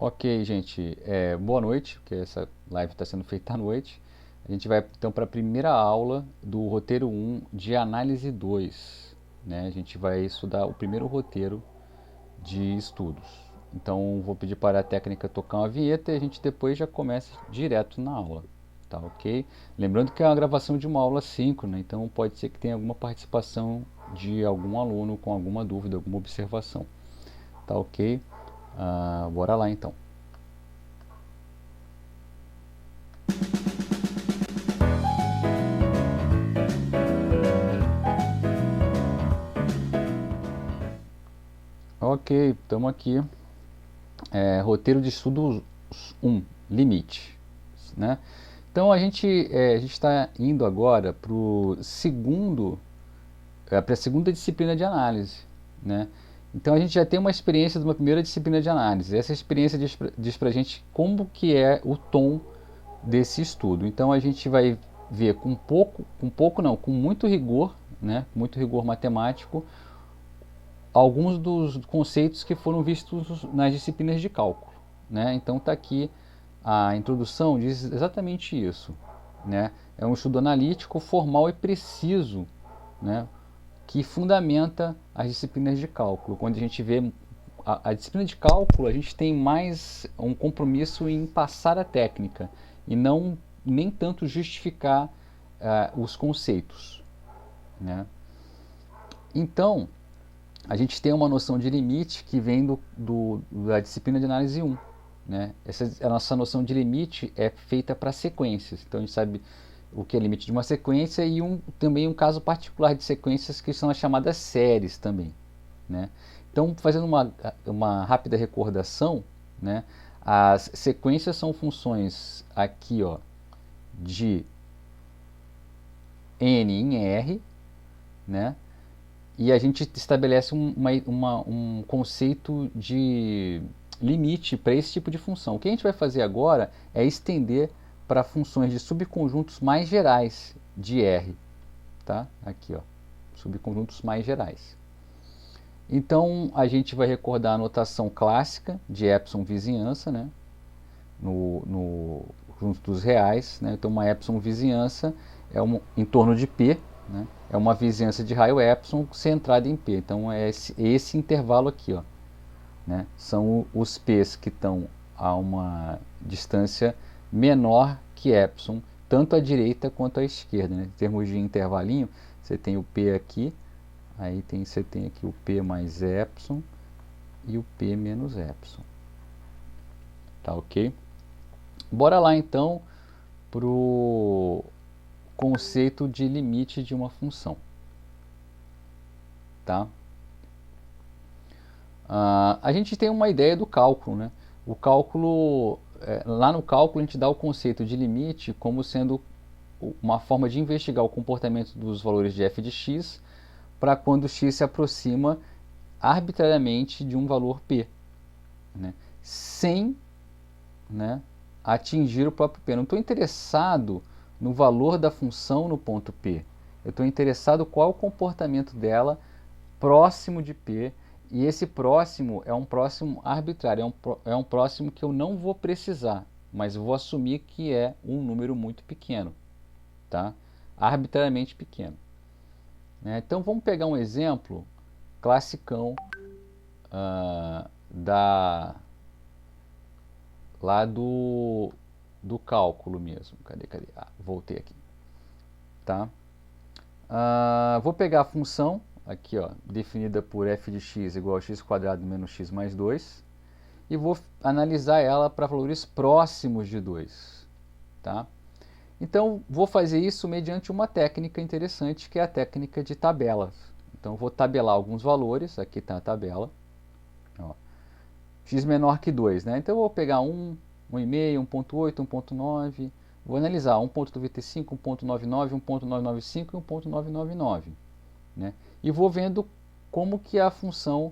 Ok, gente, boa noite, porque essa live está sendo feita à noite. A gente vai então para a primeira aula do roteiro 1 de análise 2, né? A gente vai estudar o primeiro roteiro de estudos. Então, vou pedir para a técnica tocar uma vinheta e a gente depois já começa direto na aula, tá ok? Lembrando que é uma gravação de uma aula síncrona, então pode ser que tenha alguma participação de algum aluno com alguma dúvida, alguma observação, tá ok? Bora lá então. Ok, estamos aqui. Roteiro de estudos 1, limite. Né? Então a gente está indo agora para a segunda disciplina de análise. Né? Então a gente já tem uma experiência de uma primeira disciplina de análise. Essa experiência diz para a gente como que é o tom desse estudo. Então a gente vai ver com muito rigor, né? Muito rigor matemático, alguns dos conceitos que foram vistos nas disciplinas de cálculo. Né? Então está aqui a introdução, diz exatamente isso. Né? É um estudo analítico, formal e preciso, né? Que fundamenta as disciplinas de cálculo. Quando a gente vê a disciplina de cálculo, a gente tem mais um compromisso em passar a técnica e não nem tanto justificar os conceitos. Né? Então, a gente tem uma noção de limite que vem da disciplina de análise 1. Né? A nossa noção de limite é feita para sequências. Então a gente sabe o que é limite de uma sequência e também um caso particular de sequências que são as chamadas séries também. Né? Então, fazendo uma rápida recordação, né? As sequências são funções aqui, ó, de n em r, né? E a gente estabelece um conceito de limite para esse tipo de função. O que a gente vai fazer agora é estender para funções de subconjuntos mais gerais de R. Tá? Aqui, ó, subconjuntos mais gerais. Então, a gente vai recordar a notação clássica de epsilon vizinhança, né? no conjunto dos reais. Né? Então, uma epsilon vizinhança é em torno de P, né? É uma vizinhança de raio epsilon centrada em P. Então, é esse intervalo aqui. Ó, né? São os P's que estão a uma distância menor que epsilon, tanto à direita quanto à esquerda. Né? Em termos de intervalinho, você tem o P aqui, aí você tem aqui o P mais epsilon e o P menos epsilon. Tá ok? Bora lá então para o conceito de limite de uma função. Tá? A gente tem uma ideia do cálculo. Né? O cálculo, lá no cálculo a gente dá o conceito de limite como sendo uma forma de investigar o comportamento dos valores de f de x para quando x se aproxima arbitrariamente de um valor p, né? Sem, né, atingir o próprio p. Não estou interessado no valor da função no ponto p. Eu estou interessado qual é o comportamento dela próximo de p. E esse próximo é um próximo arbitrário, é um próximo que eu não vou precisar, mas vou assumir que é um número muito pequeno, tá? Arbitrariamente pequeno. Né? Então vamos pegar um exemplo classicão lá do cálculo mesmo. Cadê? Voltei aqui. Tá? Vou pegar a função aqui, ó, definida por f de x igual a x quadrado menos x mais 2 e vou analisar ela para valores próximos de 2. Tá? Então, vou fazer isso mediante uma técnica interessante, que é a técnica de tabelas. Então, vou tabelar alguns valores, aqui está a tabela. Ó, x menor que 2, né? Então, eu vou pegar 1, 1,5, 1,8, 1,9, vou analisar 1,95, 1,99, 1,995 e 1,999. Né? E vou vendo como que a função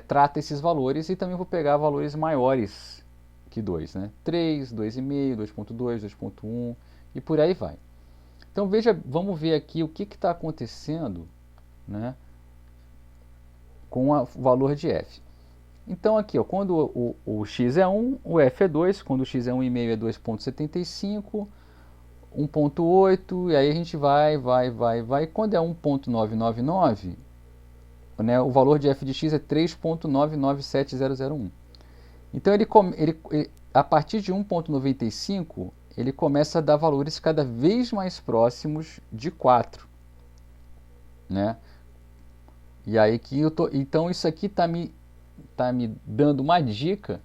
trata esses valores e também vou pegar valores maiores que 2, né? 3, 2,5, 2,2, 2,1 e por aí vai. Então veja, vamos ver aqui o que está acontecendo, né, com o valor de f. Então aqui, ó, quando o x é 1, o f é 2, quando o x é 1,5 é 2,75, 1,8, e aí a gente vai. Quando é 1,999, né, o valor de f de x é 3,997001. Então a partir de 1,95, ele começa a dar valores cada vez mais próximos de 4. Né? E aí que então isso aqui está me dando uma dica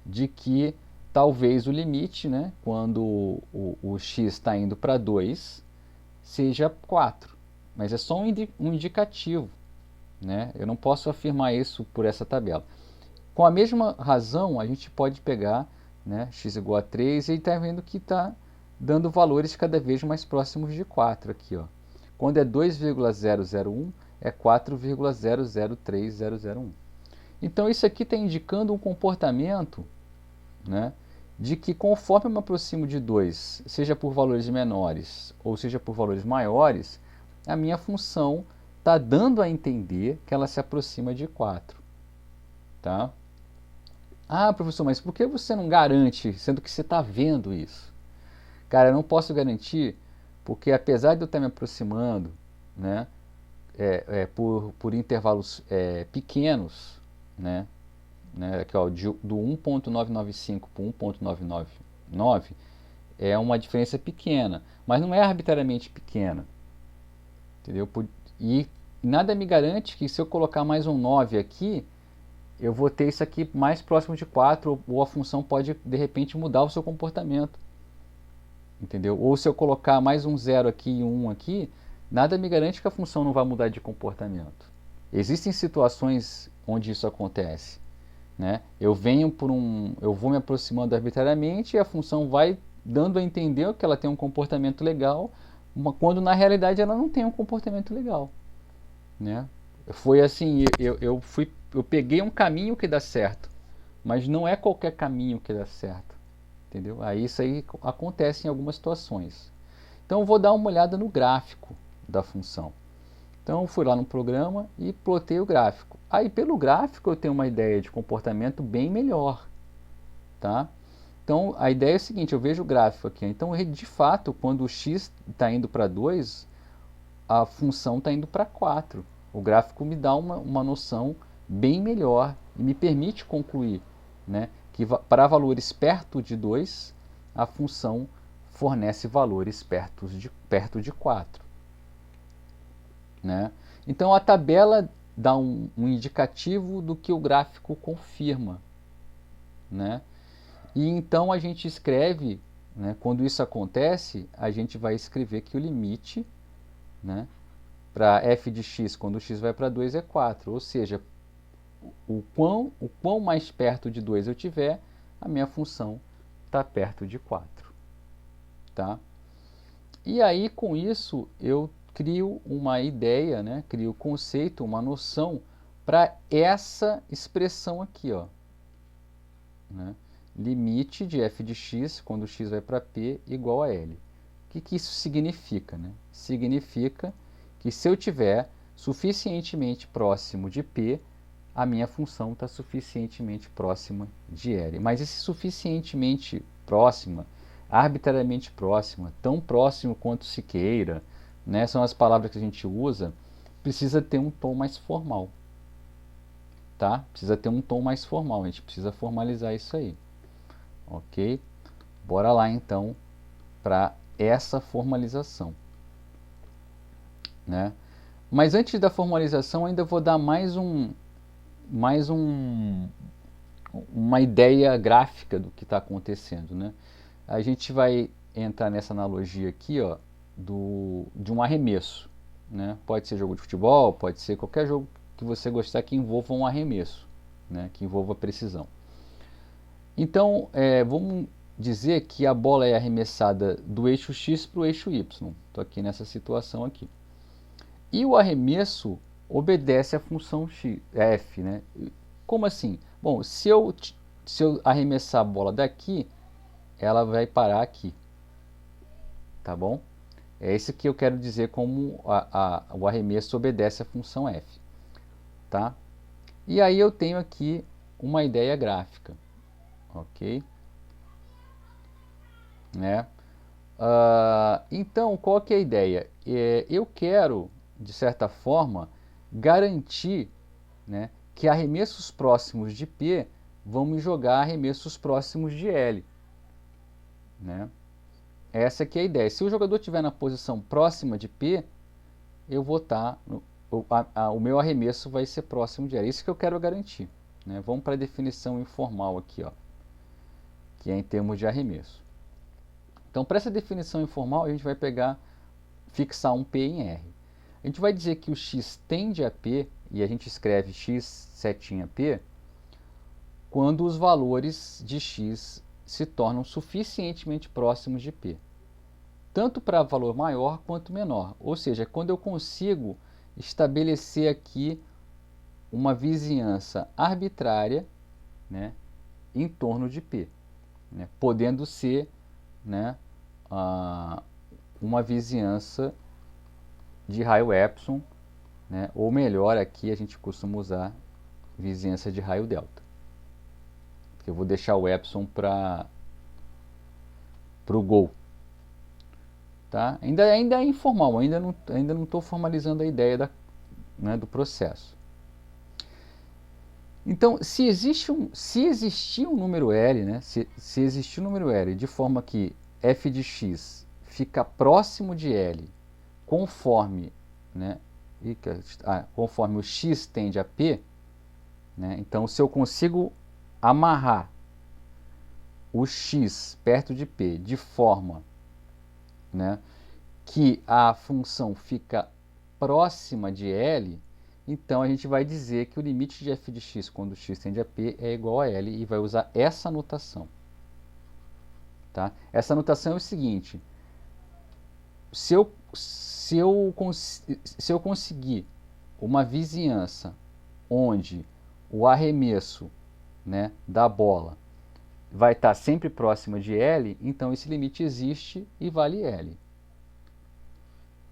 de que talvez o limite, né, quando o x está indo para 2, seja 4. Mas é só um indicativo. Né? Eu não posso afirmar isso por essa tabela. Com a mesma razão, a gente pode pegar, né, x igual a 3 e está vendo que está dando valores cada vez mais próximos de 4 aqui. Ó. Quando é 2,001, é 4,003001. Então isso aqui está indicando um comportamento, né, de que conforme eu me aproximo de 2, seja por valores menores ou seja por valores maiores, a minha função está dando a entender que ela se aproxima de 4. Tá? Ah, professor, mas por que você não garante, sendo que você está vendo isso? Cara, eu não posso garantir, porque apesar de eu estar me aproximando, né, por intervalos pequenos, né, aqui, ó, do 1.995 para 1.999 é uma diferença pequena, mas não é arbitrariamente pequena, entendeu? E nada me garante que se eu colocar mais um 9 aqui, eu vou ter isso aqui mais próximo de 4, ou a função pode de repente mudar o seu comportamento, entendeu? Ou se eu colocar mais um 0 aqui e um 1 aqui, nada me garante que a função não vai mudar de comportamento. Existem situações onde isso acontece, né? Eu vou me aproximando arbitrariamente e a função vai dando a entender que ela tem um comportamento legal, quando na realidade ela não tem um comportamento legal, né? Foi assim, eu peguei um caminho que dá certo, mas não é qualquer caminho que dá certo, entendeu? Aí isso aí acontece em algumas situações. Então eu vou dar uma olhada no gráfico da função. Então eu fui lá no programa e plotei o gráfico. Aí pelo gráfico eu tenho uma ideia de comportamento bem melhor, tá? Então a ideia é a seguinte, eu vejo o gráfico aqui. Então de fato, quando o x está indo para 2, a função está indo para 4. O gráfico me dá uma noção bem melhor e me permite concluir, né, que para valores perto de 2, a função fornece valores perto de 4. Né? Então a tabela dá um indicativo do que o gráfico confirma. Né? E então a gente escreve, né, quando isso acontece, a gente vai escrever que o limite, né, para f de x, quando x vai para 2, é 4. Ou seja, o quão mais perto de 2 eu tiver, a minha função está perto de 4. Tá? E aí, com isso, eu crio uma ideia, né? Crio o conceito, uma noção para essa expressão aqui. Ó, né? Limite de f de x, quando x vai para p, igual a L. O que isso significa? Né? Significa que se eu tiver suficientemente próximo de P, a minha função está suficientemente próxima de L. Mas esse suficientemente próxima, arbitrariamente próxima, tão próximo quanto se queira, né, são as palavras que a gente usa, precisa ter um tom mais formal. Tá? Precisa ter um tom mais formal, a gente precisa formalizar isso aí. Ok? Bora lá então para essa formalização. Né? Mas antes da formalização, ainda vou dar uma ideia gráfica do que está acontecendo. Né? A gente vai entrar nessa analogia aqui, ó, de um arremesso. Né? Pode ser jogo de futebol, pode ser qualquer jogo que você gostar que envolva um arremesso, né? Que envolva precisão. Então, vamos dizer que a bola é arremessada do eixo X para o eixo Y. Estou aqui nessa situação aqui. E o arremesso obedece à função f. Né? Como assim? Bom, se eu arremessar a bola daqui, ela vai parar aqui. Tá bom? É isso que eu quero dizer como o arremesso obedece à função f. Tá? E aí eu tenho aqui uma ideia gráfica, ok? Né? Então, qual que é a ideia? Eu quero, de certa forma, garantir, né, que arremessos próximos de P vão me jogar arremessos próximos de L. Né? Essa aqui é a ideia. Se o jogador estiver na posição próxima de P, eu vou estar... o meu arremesso vai ser próximo de L. Isso que eu quero garantir. Né? Vamos para a definição informal aqui, ó, que é em termos de arremesso. Então, para essa definição informal, a gente vai fixar um P em R. A gente vai dizer que o X tende a P, e a gente escreve X setinha P, quando os valores de X se tornam suficientemente próximos de P. Tanto para valor maior quanto menor. Ou seja, quando eu consigo estabelecer aqui uma vizinhança arbitrária, né, em torno de P. Né, podendo ser, né, uma vizinhança de raio epsilon, né, ou melhor, aqui a gente costuma usar vizinhança de raio delta. Eu vou deixar o epsilon para o gol. Tá? Ainda é informal, ainda não estou formalizando a ideia né, do processo. Então, se existir um número L, né, se existir um número L de forma que f de x fica próximo de L conforme, né, conforme o x tende a P, né, então se eu consigo amarrar o x perto de P de forma, né, que a função fica próxima de L, então a gente vai dizer que o limite de f de x quando x tende a P é igual a L e vai usar essa notação. Tá? Essa notação é o seguinte: se eu conseguir uma vizinhança onde o arremesso, né, da bola vai estar sempre próxima de L, então esse limite existe e vale L.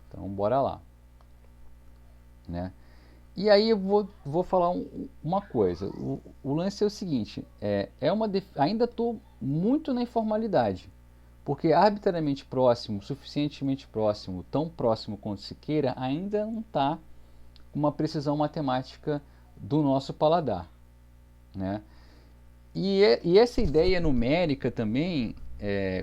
Então, bora lá. Né? E aí eu vou falar uma coisa. O lance é o seguinte, ainda estou muito na informalidade, porque arbitrariamente próximo, suficientemente próximo, tão próximo quanto se queira, ainda não está com uma precisão matemática do nosso paladar. Né? E essa ideia numérica também,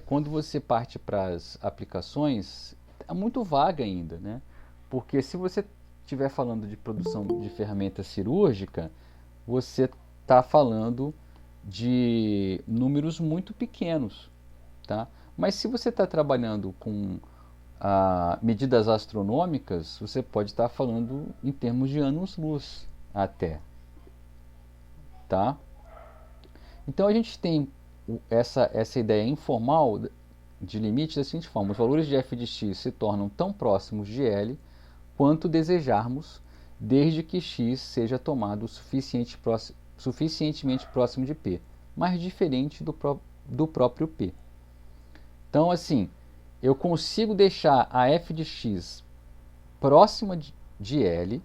quando você parte para as aplicações, é muito vaga ainda, né? Porque se você estiver falando de produção de ferramenta cirúrgica, você está falando de números muito pequenos, tá? Mas se você está trabalhando com medidas astronômicas, você pode estar falando em termos de anos-luz até, tá? Então a gente tem essa ideia informal de limite da seguinte forma: os valores de f de x se tornam tão próximos de L quanto desejarmos, desde que x seja tomado suficientemente próximo de P, mas diferente do próprio P. Então, assim, eu consigo deixar a f de x próxima de L,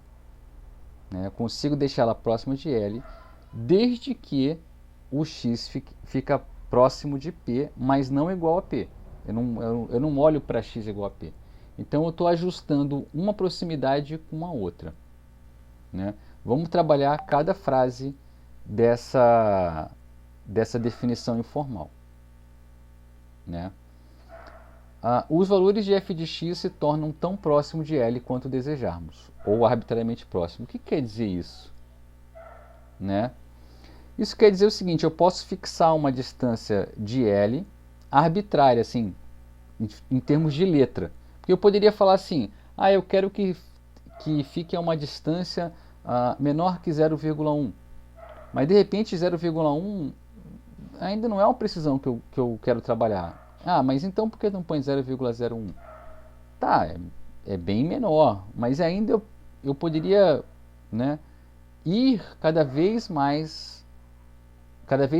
né? Eu consigo deixá-la próxima de L, desde que o x fica próximo de P, mas não igual a P. Eu não olho para x igual a P. Então eu estou ajustando uma proximidade com a outra. Né? Vamos trabalhar cada frase dessa definição informal. Né? Os valores de f de x se tornam tão próximos de L quanto desejarmos, ou arbitrariamente próximo. O que quer dizer isso? Né? Isso quer dizer o seguinte: eu posso fixar uma distância de L arbitrária, assim, em termos de letra. Porque eu poderia falar assim, eu quero que fique a uma distância menor que 0,1. Mas de repente 0,1 ainda não é uma precisão que eu quero trabalhar. Mas então por que não põe 0,01? Tá, é bem menor, mas ainda eu poderia, né, ir cada vez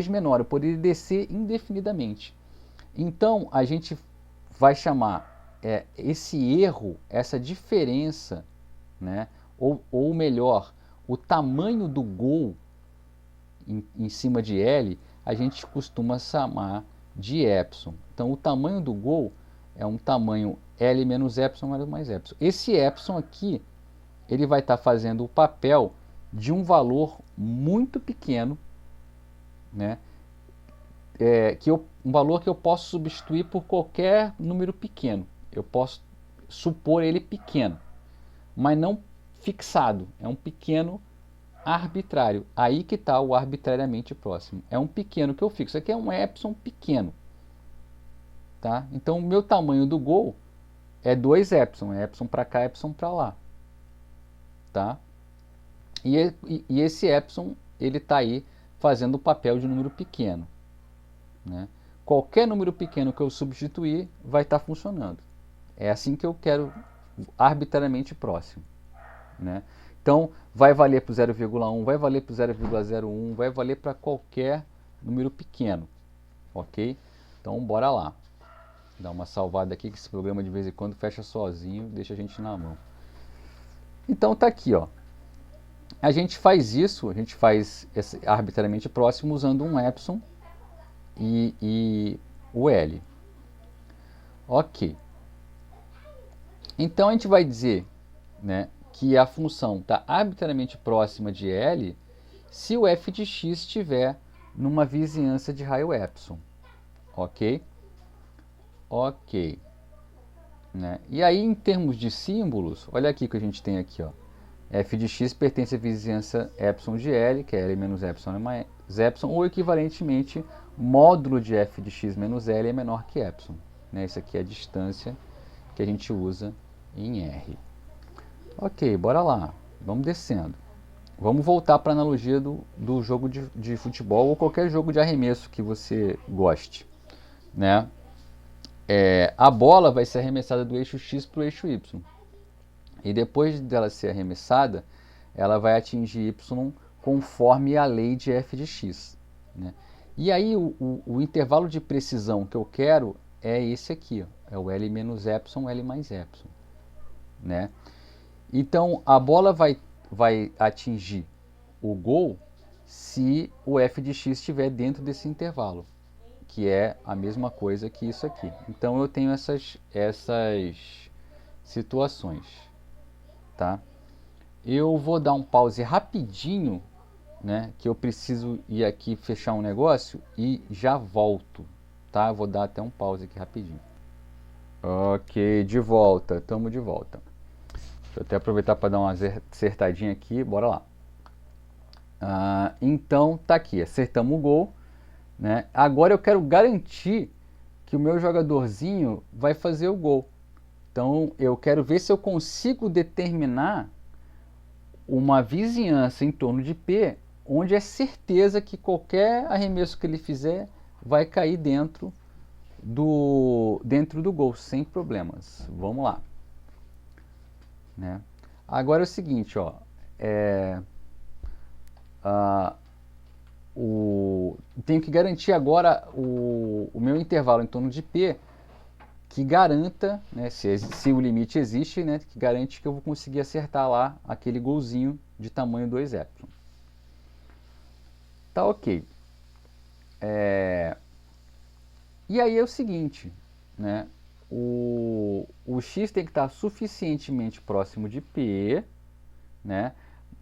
menor, eu poderia descer indefinidamente. Então a gente vai chamar esse erro, essa diferença, né, ou melhor, o tamanho do gol em cima de L, a gente costuma chamar de epsilon. Então, o tamanho do gol é um tamanho L menos epsilon mais epsilon. Esse epsilon aqui, ele vai estar fazendo o papel de um valor muito pequeno, né? Um valor que eu posso substituir por qualquer número pequeno. Eu posso supor ele pequeno, mas não fixado. É um pequeno arbitrário. Aí que está o arbitrariamente próximo. É um pequeno que eu fixo. Isso aqui é um epsilon pequeno. Tá? Então, o meu tamanho do gol é 2 epsilon. É epsilon para cá, epsilon para lá. Tá? E esse epsilon, ele está aí fazendo o papel de número pequeno. Né? Qualquer número pequeno que eu substituir vai estar funcionando. É assim que eu quero, arbitrariamente próximo. Né? Então, vai valer para o 0,1, vai valer para o 0,01, vai valer para qualquer número pequeno. Ok? Então, bora lá. Dá uma salvada aqui, que esse programa de vez em quando fecha sozinho, deixa a gente na mão. Então, tá aqui, ó. A gente faz isso, a gente faz esse arbitrariamente próximo usando um epsilon e o L. Ok. Então, a gente vai dizer, né, que a função está arbitrariamente próxima de L se o f de x estiver numa vizinhança de raio epsilon. Ok? Ok. Né? E aí, em termos de símbolos, olha aqui que a gente tem aqui, ó. F de x pertence à vizinhança epsilon de L, que é L menos epsilon mais epsilon, ou equivalentemente, módulo de f de x menos L é menor que epsilon. Né? Isso aqui é a distância que a gente usa em R. Ok, bora lá. Vamos descendo. Vamos voltar para a analogia do jogo de futebol ou qualquer jogo de arremesso que você goste. Né? A bola vai ser arremessada do eixo X para o eixo Y. E depois dela ser arremessada, ela vai atingir Y conforme a lei de f de x. Né? E aí o intervalo de precisão que eu quero é esse aqui. Ó, é o L menos epsilon, L mais epsilon. Né? Então, a bola vai atingir o gol se o f de x estiver dentro desse intervalo, que é a mesma coisa que isso aqui. Então, eu tenho essas situações. Tá? Eu vou dar um pause rapidinho, né, que eu preciso ir aqui fechar um negócio e já volto. Tá? Vou dar até um pause aqui rapidinho. Ok, de volta. Estamos de volta. Deixa eu até aproveitar para dar uma acertadinha aqui, bora lá. Então, tá aqui, acertamos o gol. Né? Agora eu quero garantir que o meu jogadorzinho vai fazer o gol. Então, eu quero ver se eu consigo determinar uma vizinhança em torno de P, onde é certeza que qualquer arremesso que ele fizer vai cair dentro do gol, sem problemas. Vamos lá. Né? Agora é o seguinte, ó, tenho que garantir agora o meu intervalo em torno de P que garanta, né, se o limite existe, né, que garante que eu vou conseguir acertar lá aquele golzinho de tamanho 2 epsilon. Tá ok. E aí é o seguinte, né, o x tem que estar suficientemente próximo de P, né,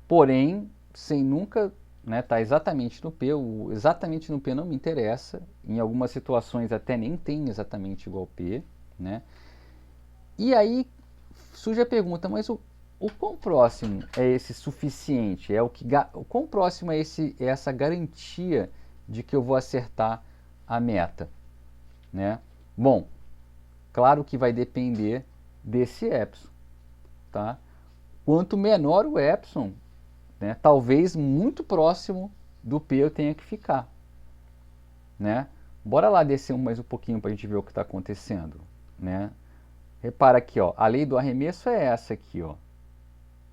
porém, sem nunca tá exatamente no P, exatamente no P não me interessa, em algumas situações até nem tem exatamente igual P, né? E aí surge a pergunta, mas o quão próximo é esse suficiente? O quão próximo é essa garantia de que eu vou acertar a meta? Né? Bom, claro que vai depender desse epsilon. Tá? Quanto menor o epsilon, né, talvez muito próximo do P eu tenha que ficar. Né? Bora lá descer mais um pouquinho para a gente ver o que está acontecendo. Né? Repara aqui, ó, a lei do arremesso é essa aqui, ó,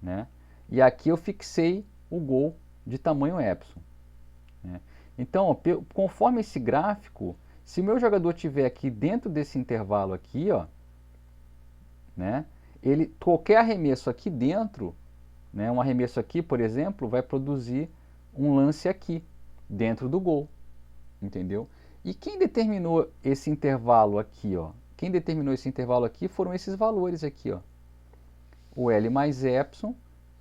né? E aqui eu fixei o gol de tamanho epsilon. Né? Então, ó, conforme esse gráfico, se o meu jogador estiver aqui dentro desse intervalo aqui, ó, né, qualquer arremesso aqui dentro, né, um arremesso aqui, por exemplo, vai produzir um lance aqui, dentro do gol, entendeu? E quem determinou esse intervalo aqui, ó? Quem determinou esse intervalo aqui foram esses valores aqui, ó. O L mais epsilon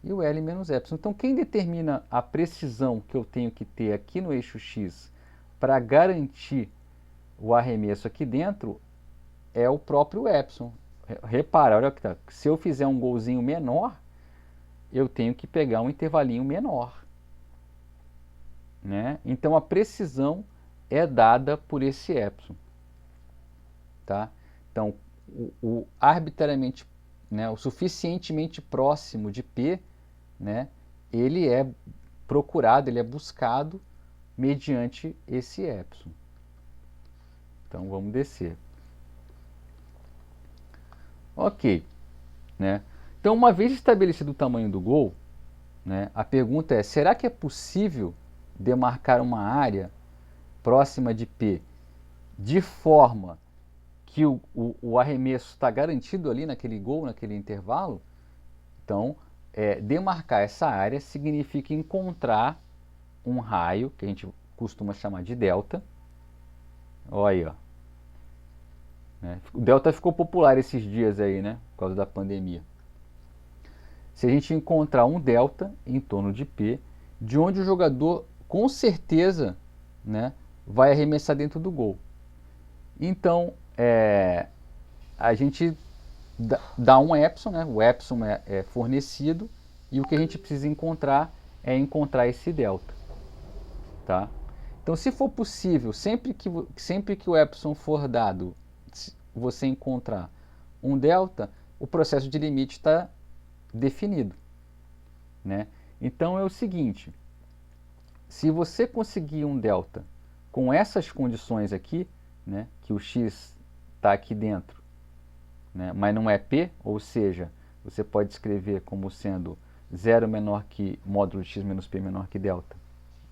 e o L menos epsilon. Então, quem determina a precisão que eu tenho que ter aqui no eixo X para garantir o arremesso aqui dentro é o próprio epsilon. Repara, olha que tá. Se eu fizer um golzinho menor, eu tenho que pegar um intervalinho menor, né? Então a precisão é dada por esse epsilon, tá? Então o arbitrariamente, né, o suficientemente próximo de P, né, ele é procurado, ele é buscado mediante esse epsilon. Então vamos descer. Ok, né? Então, uma vez estabelecido o tamanho do gol, né, a pergunta é: será que é possível demarcar uma área próxima de P de forma que o arremesso está garantido ali naquele gol, naquele intervalo? Então, demarcar essa área significa encontrar um raio, que a gente costuma chamar de delta. Olha aí, ó. O delta ficou popular esses dias aí, né? Por causa da pandemia. Se a gente encontrar um delta em torno de P, de onde o jogador com certeza, né, vai arremessar dentro do gol. Então, a gente dá um epsilon, né? O epsilon é fornecido e o que a gente precisa encontrar é encontrar esse delta, tá? Então, se for possível, sempre que o epsilon for dado, você encontrar um delta, o processo de limite está definido, né? Então é o seguinte: se você conseguir um delta com essas condições aqui, né, que o x está aqui dentro, né, mas não é P, ou seja, você pode escrever como sendo 0 menor que módulo de x menos P menor que delta,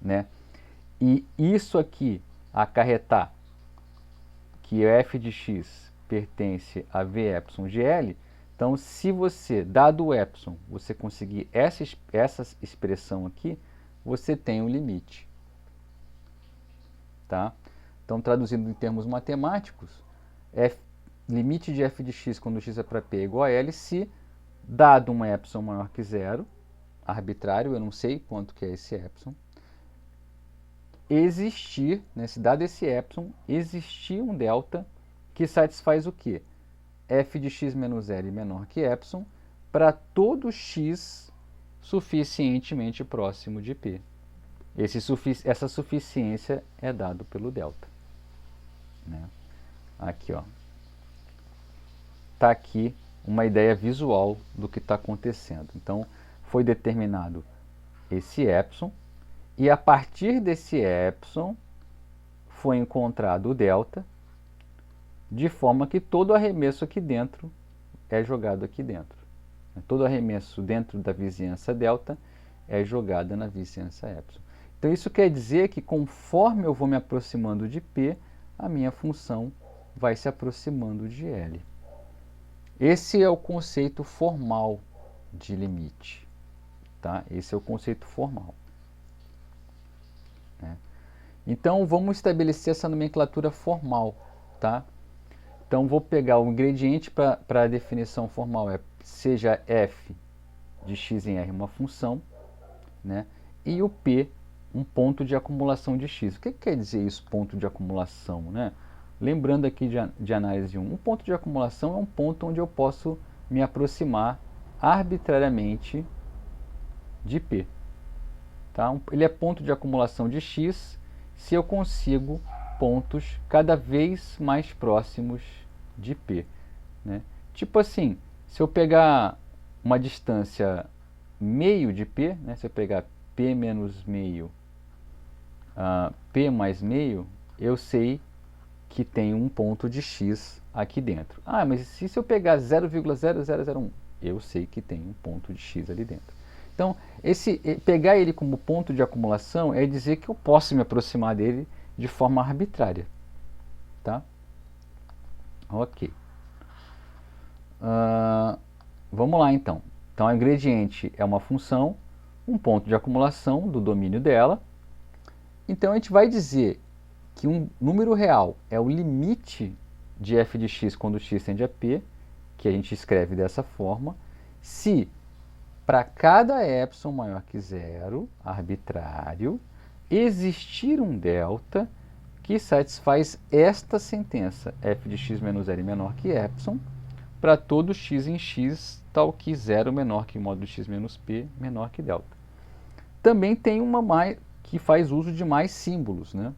né? E isso aqui acarretar que f de x pertence a v epsilon de L. Então, se você, dado o epsilon, você conseguir essa expressão aqui, você tem um limite, tá? Então, traduzindo em termos matemáticos, limite de f de x quando x é para p é igual a L se, dado um epsilon maior que zero, arbitrário, eu não sei quanto que é esse epsilon, existir, né, se dado esse epsilon, existir um delta que satisfaz o quê? F de x menos L menor que epsilon para todo x suficientemente próximo de P. Essa suficiência é dado pelo delta, né? Aqui, ó. Está aqui uma ideia visual do que está acontecendo. Então, foi determinado esse epsilon, e a partir desse epsilon foi encontrado o delta, de forma que todo arremesso aqui dentro é jogado aqui dentro. Todo arremesso dentro da vizinhança delta é jogado na vizinhança epsilon. Então isso quer dizer que conforme eu vou me aproximando de P, a minha função vai se aproximando de L. Esse é o conceito formal de limite, tá? Esse é o conceito formal, né? Então vamos estabelecer essa nomenclatura formal, tá? Então vou pegar o ingrediente para a definição formal, seja f de x em r uma função, né? E o p um ponto de acumulação de x. O que quer dizer isso, ponto de acumulação, né? Lembrando aqui de análise 1, um ponto de acumulação é um ponto onde eu posso me aproximar arbitrariamente de P. Tá? Ele é ponto de acumulação de x se eu consigo pontos cada vez mais próximos de P, né? Tipo assim, se eu pegar uma distância meio de P, né? Se eu pegar P menos meio, P mais meio, eu sei que tem um ponto de x aqui dentro. Ah, mas se eu pegar 0,0001, eu sei que tem um ponto de x ali dentro. Então, pegar ele como ponto de acumulação é dizer que eu posso me aproximar dele de forma arbitrária, tá? Ok. Vamos lá então. Então, o ingrediente é uma função, um ponto de acumulação do domínio dela, Então a gente vai dizer que um número real é o limite de f de x quando x tende a p, que a gente escreve dessa forma, se para cada epsilon maior que zero, arbitrário, existir um delta que satisfaz esta sentença, f de x menos zero menor que epsilon, para todo x em x, tal que zero menor que módulo x menos p menor que delta. Também tem uma mais, que faz uso de mais símbolos, né?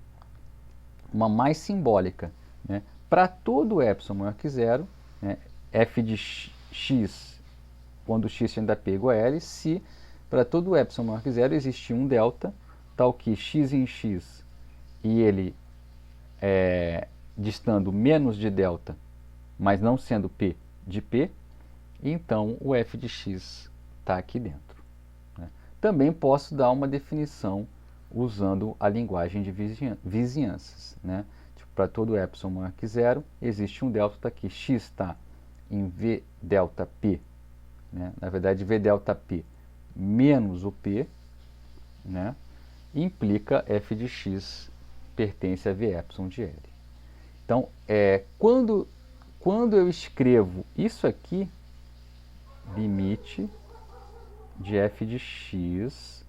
Uma mais simbólica. Né? Para todo epsilon maior que zero, né? f de x, quando x tende a p igual a L, se para todo epsilon maior que zero existir um delta, tal que x em x e ele distando menos de delta, mas não sendo p de p, então o f de x está aqui dentro. Né? Também posso dar uma definição usando a linguagem de vizinhanças. Né? Tipo, para todo epsilon maior que zero, existe um delta aqui. X está em v delta p, né? Na verdade, v delta p menos o p, né? Implica f de x pertence a v epsilon de L. Então, quando eu escrevo isso aqui, limite de f de x,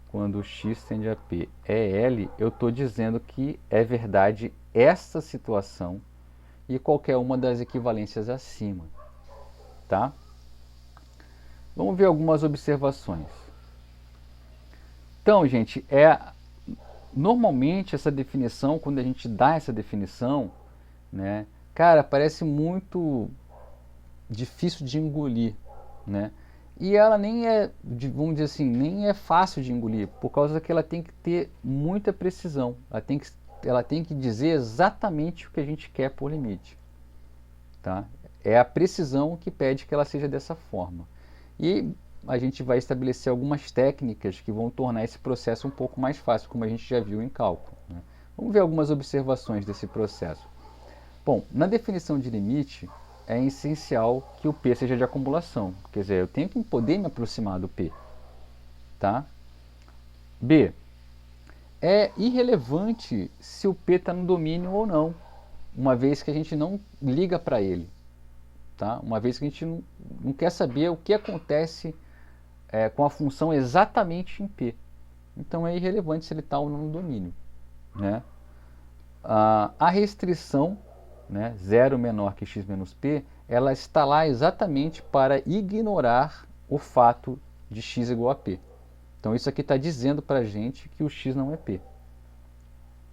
quando x tende a p é L, eu estou dizendo que é verdade essa situação e qualquer uma das equivalências acima. Tá? Vamos ver algumas observações. Então, gente, normalmente essa definição, quando a gente dá essa definição, né, cara, parece muito difícil de engolir, né? E ela nem vamos dizer assim, nem é fácil de engolir, por causa que ela tem que ter muita precisão. Ela tem que dizer exatamente o que a gente quer por limite. Tá? É a precisão que pede que ela seja dessa forma. E a gente vai estabelecer algumas técnicas que vão tornar esse processo um pouco mais fácil, como a gente já viu em cálculo. Né? Vamos ver algumas observações desse processo. Bom, na definição de limite, é essencial que o P seja de acumulação. Quer dizer, eu tenho que poder me aproximar do P. Tá? B. É irrelevante se o P está no domínio ou não, uma vez que a gente não liga para ele. Tá? Uma vez que a gente não quer saber o que acontece com a função exatamente em P. Então é irrelevante se ele está ou não no domínio. Né? A restrição, né, 0 menor que x menos p, ela está lá exatamente para ignorar o fato de x igual a p. Então isso aqui está dizendo para a gente que o x não é p.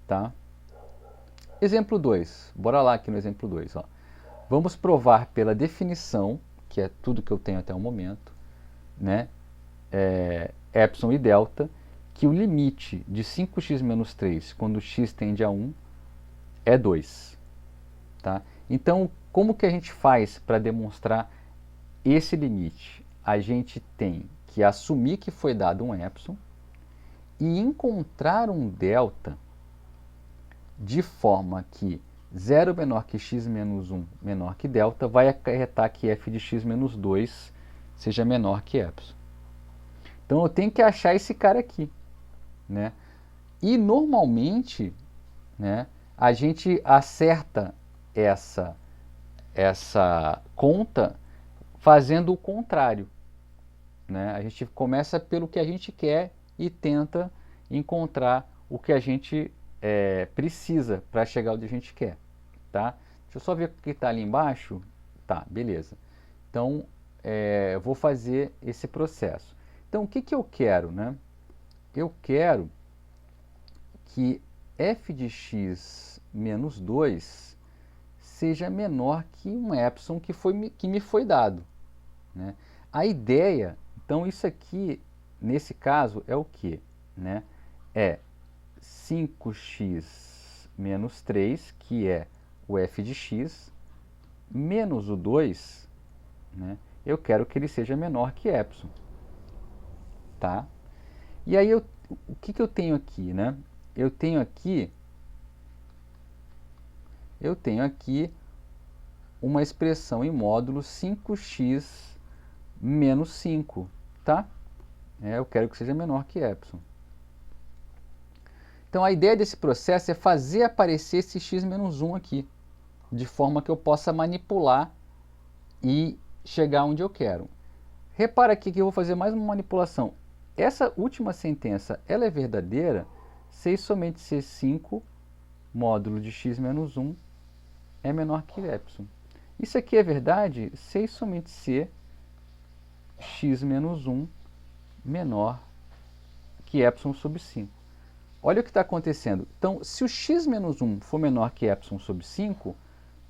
Tá? Exemplo 2. Bora lá aqui no exemplo 2. Ó. Vamos provar pela definição, que é tudo que eu tenho até o momento, né, epsilon e delta, que o limite de 5x menos 3, quando x tende a 1, é 2. Tá? Então, como que a gente faz para demonstrar esse limite? A gente tem que assumir que foi dado um epsilon e encontrar um delta de forma que 0 menor que x menos 1 menor que delta vai acarretar que f de x menos 2 seja menor que epsilon. Então eu tenho que achar esse cara aqui. Né? E normalmente, né, a gente acerta essa conta fazendo o contrário. Né? A gente começa pelo que a gente quer e tenta encontrar o que a gente precisa para chegar onde a gente quer. Tá? Deixa eu só ver o que está ali embaixo. Tá, beleza. Então, vou fazer esse processo. Então, o que eu quero? Né? Eu quero que f de x menos 2 seja menor que um epsilon que me foi dado. Né? A ideia, então isso aqui, nesse caso, é o quê? Né? É 5x menos 3, que é o f de x, menos o 2, né? Eu quero que ele seja menor que epsilon. Tá? E aí, o que eu tenho aqui? Né? Eu tenho aqui uma expressão em módulo 5x menos 5, tá? Eu quero que seja menor que epsilon. Então a ideia desse processo é fazer aparecer esse x menos 1 aqui, de forma que eu possa manipular e chegar onde eu quero. Repara aqui que eu vou fazer mais uma manipulação. Essa última sentença, ela é verdadeira se e somente se 5 módulo de x menos 1 é menor que epsilon. Isso aqui é verdade se e somente se x menos 1 menor que epsilon sobre 5. Olha o que está acontecendo. Então, se o x menos 1 for menor que epsilon sobre 5,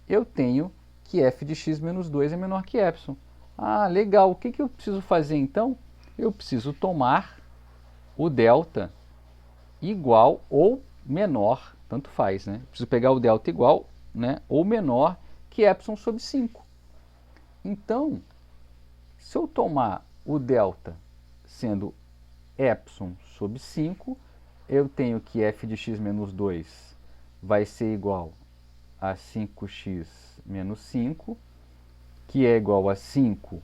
eu tenho que f de x menos 2 é menor que epsilon. Ah, legal. O que eu preciso fazer então? Eu preciso tomar o delta igual ou menor, tanto faz, né? Preciso pegar o delta igual, né, ou menor que epsilon sobre 5. Então, se eu tomar o delta sendo epsilon sobre 5, eu tenho que f de x menos 2 vai ser igual a 5x menos 5, que é igual a 5x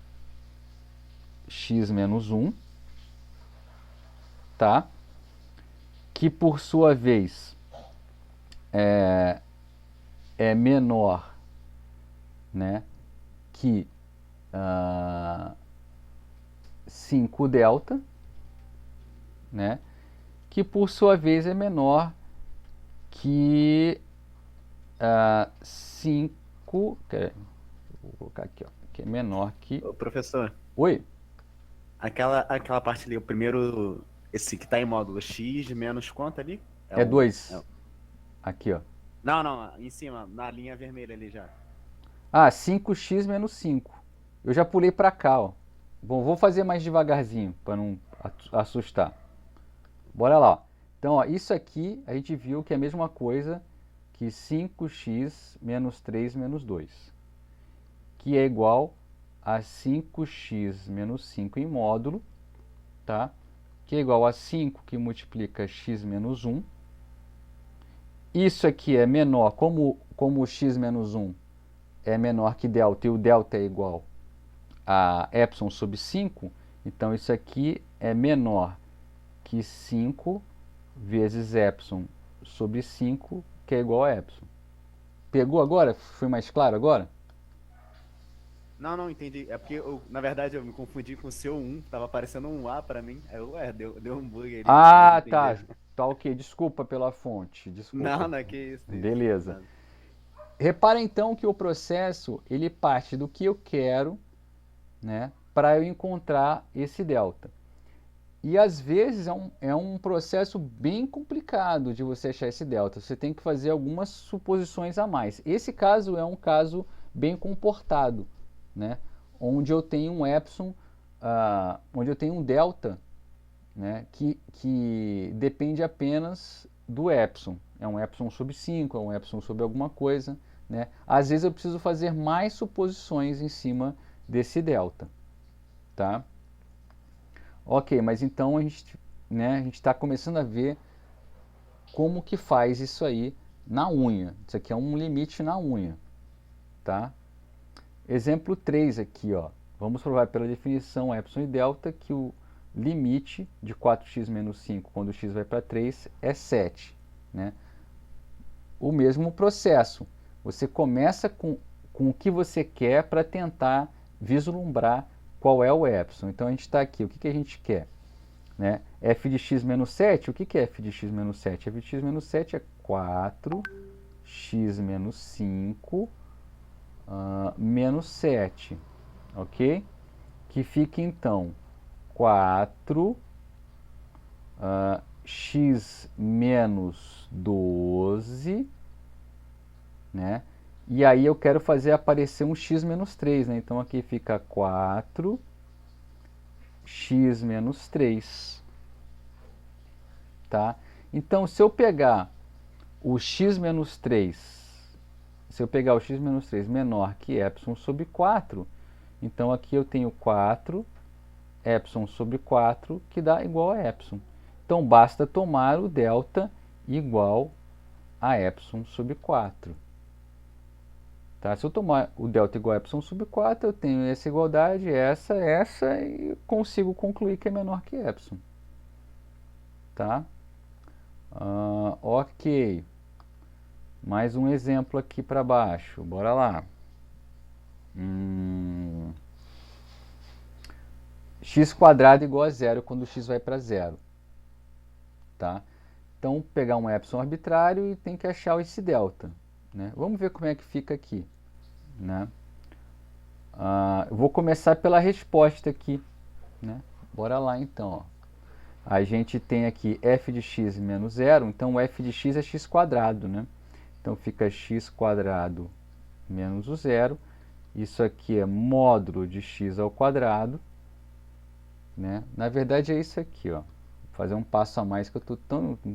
menos 1, tá? Que por sua vez é menor, né, que 5 delta, né, que por sua vez é menor que 5, vou colocar aqui, ó, que é menor que... Ô, professor, Oi? aquela parte ali, o primeiro, esse que tá em módulo x menos quanto ali? É 2, aqui, ó. Não, não, em cima, na linha vermelha ali já. Ah, 5x menos 5. Eu já pulei para cá, ó. Bom, vou fazer mais devagarzinho para não assustar. Bora lá. Então, ó, isso aqui a gente viu que é a mesma coisa que 5x menos 3 menos 2, que é igual a 5x menos 5 em módulo, tá? Que é igual a 5 que multiplica x menos 1. Isso aqui é menor, como o x menos 1 é menor que delta e o delta é igual a epsilon sobre 5, então isso aqui é menor que 5 vezes epsilon sobre 5, que é igual a epsilon. Pegou agora? Foi mais claro agora? Não, não, entendi. É porque, na verdade, eu me confundi com o seu 1, tava aparecendo um A pra mim. Aí deu um bug ali, mas Ah, entendi. tá. Tá ok. Desculpa pela fonte. Não, Desculpa. não, que isso. Beleza. Nada. Repara então que o processo ele parte do que eu quero, né, para eu encontrar esse delta. E às vezes é um processo bem complicado de você achar esse delta. Você tem que fazer algumas suposições a mais. Esse caso é um caso bem comportado, né? Onde eu tenho um epsilon, onde eu tenho um delta, né, que depende apenas do epsilon. É um epsilon sobre 5, é um epsilon sobre alguma coisa, né? Às vezes eu preciso fazer mais suposições em cima desse delta, tá? Ok, mas então a gente, né, a gente está começando a ver como que faz isso aí na unha. Isso aqui é um limite na unha, tá? Exemplo 3 aqui, ó. Vamos provar pela definição epsilon e delta que o limite de 4x menos 5 quando x vai para 3 é 7, né? O mesmo processo. Você começa com o que você quer para tentar vislumbrar qual é o epsilon. Então a gente está aqui, o que a gente quer? Né? F de x menos 7, o que é f de x menos 7? F de x menos 7 é 4x menos 5 menos 7, ok? Que fica então 4 x menos 12, né? E aí eu quero fazer aparecer um x menos 3, né? Então aqui fica 4x menos 3, tá? Então se eu pegar o x menos 3, se eu pegar o x menos 3 menor que epsilon sobre 4, então aqui eu tenho 4 epsilon sobre 4, que dá igual a epsilon. Então basta tomar o delta igual a epsilon sobre 4. Tá? Se eu tomar o delta igual a epsilon sobre 4, eu tenho essa igualdade, essa, e consigo concluir que é menor que epsilon. Tá? Ok. Mais um exemplo aqui para baixo. Bora lá. X² igual a zero quando x vai para zero. Tá? Então, pegar um epsilon arbitrário e tem que achar esse delta. Né? Vamos ver como é que fica aqui. Né? Eu vou começar pela resposta aqui. Né? Bora lá então. Ó. A gente tem aqui f de x menos zero, então o f de x é x². Né? Então fica x² menos o zero. Isso aqui é módulo de x ao quadrado. Né? Na verdade é isso aqui. Ó. Vou fazer um passo a mais que eu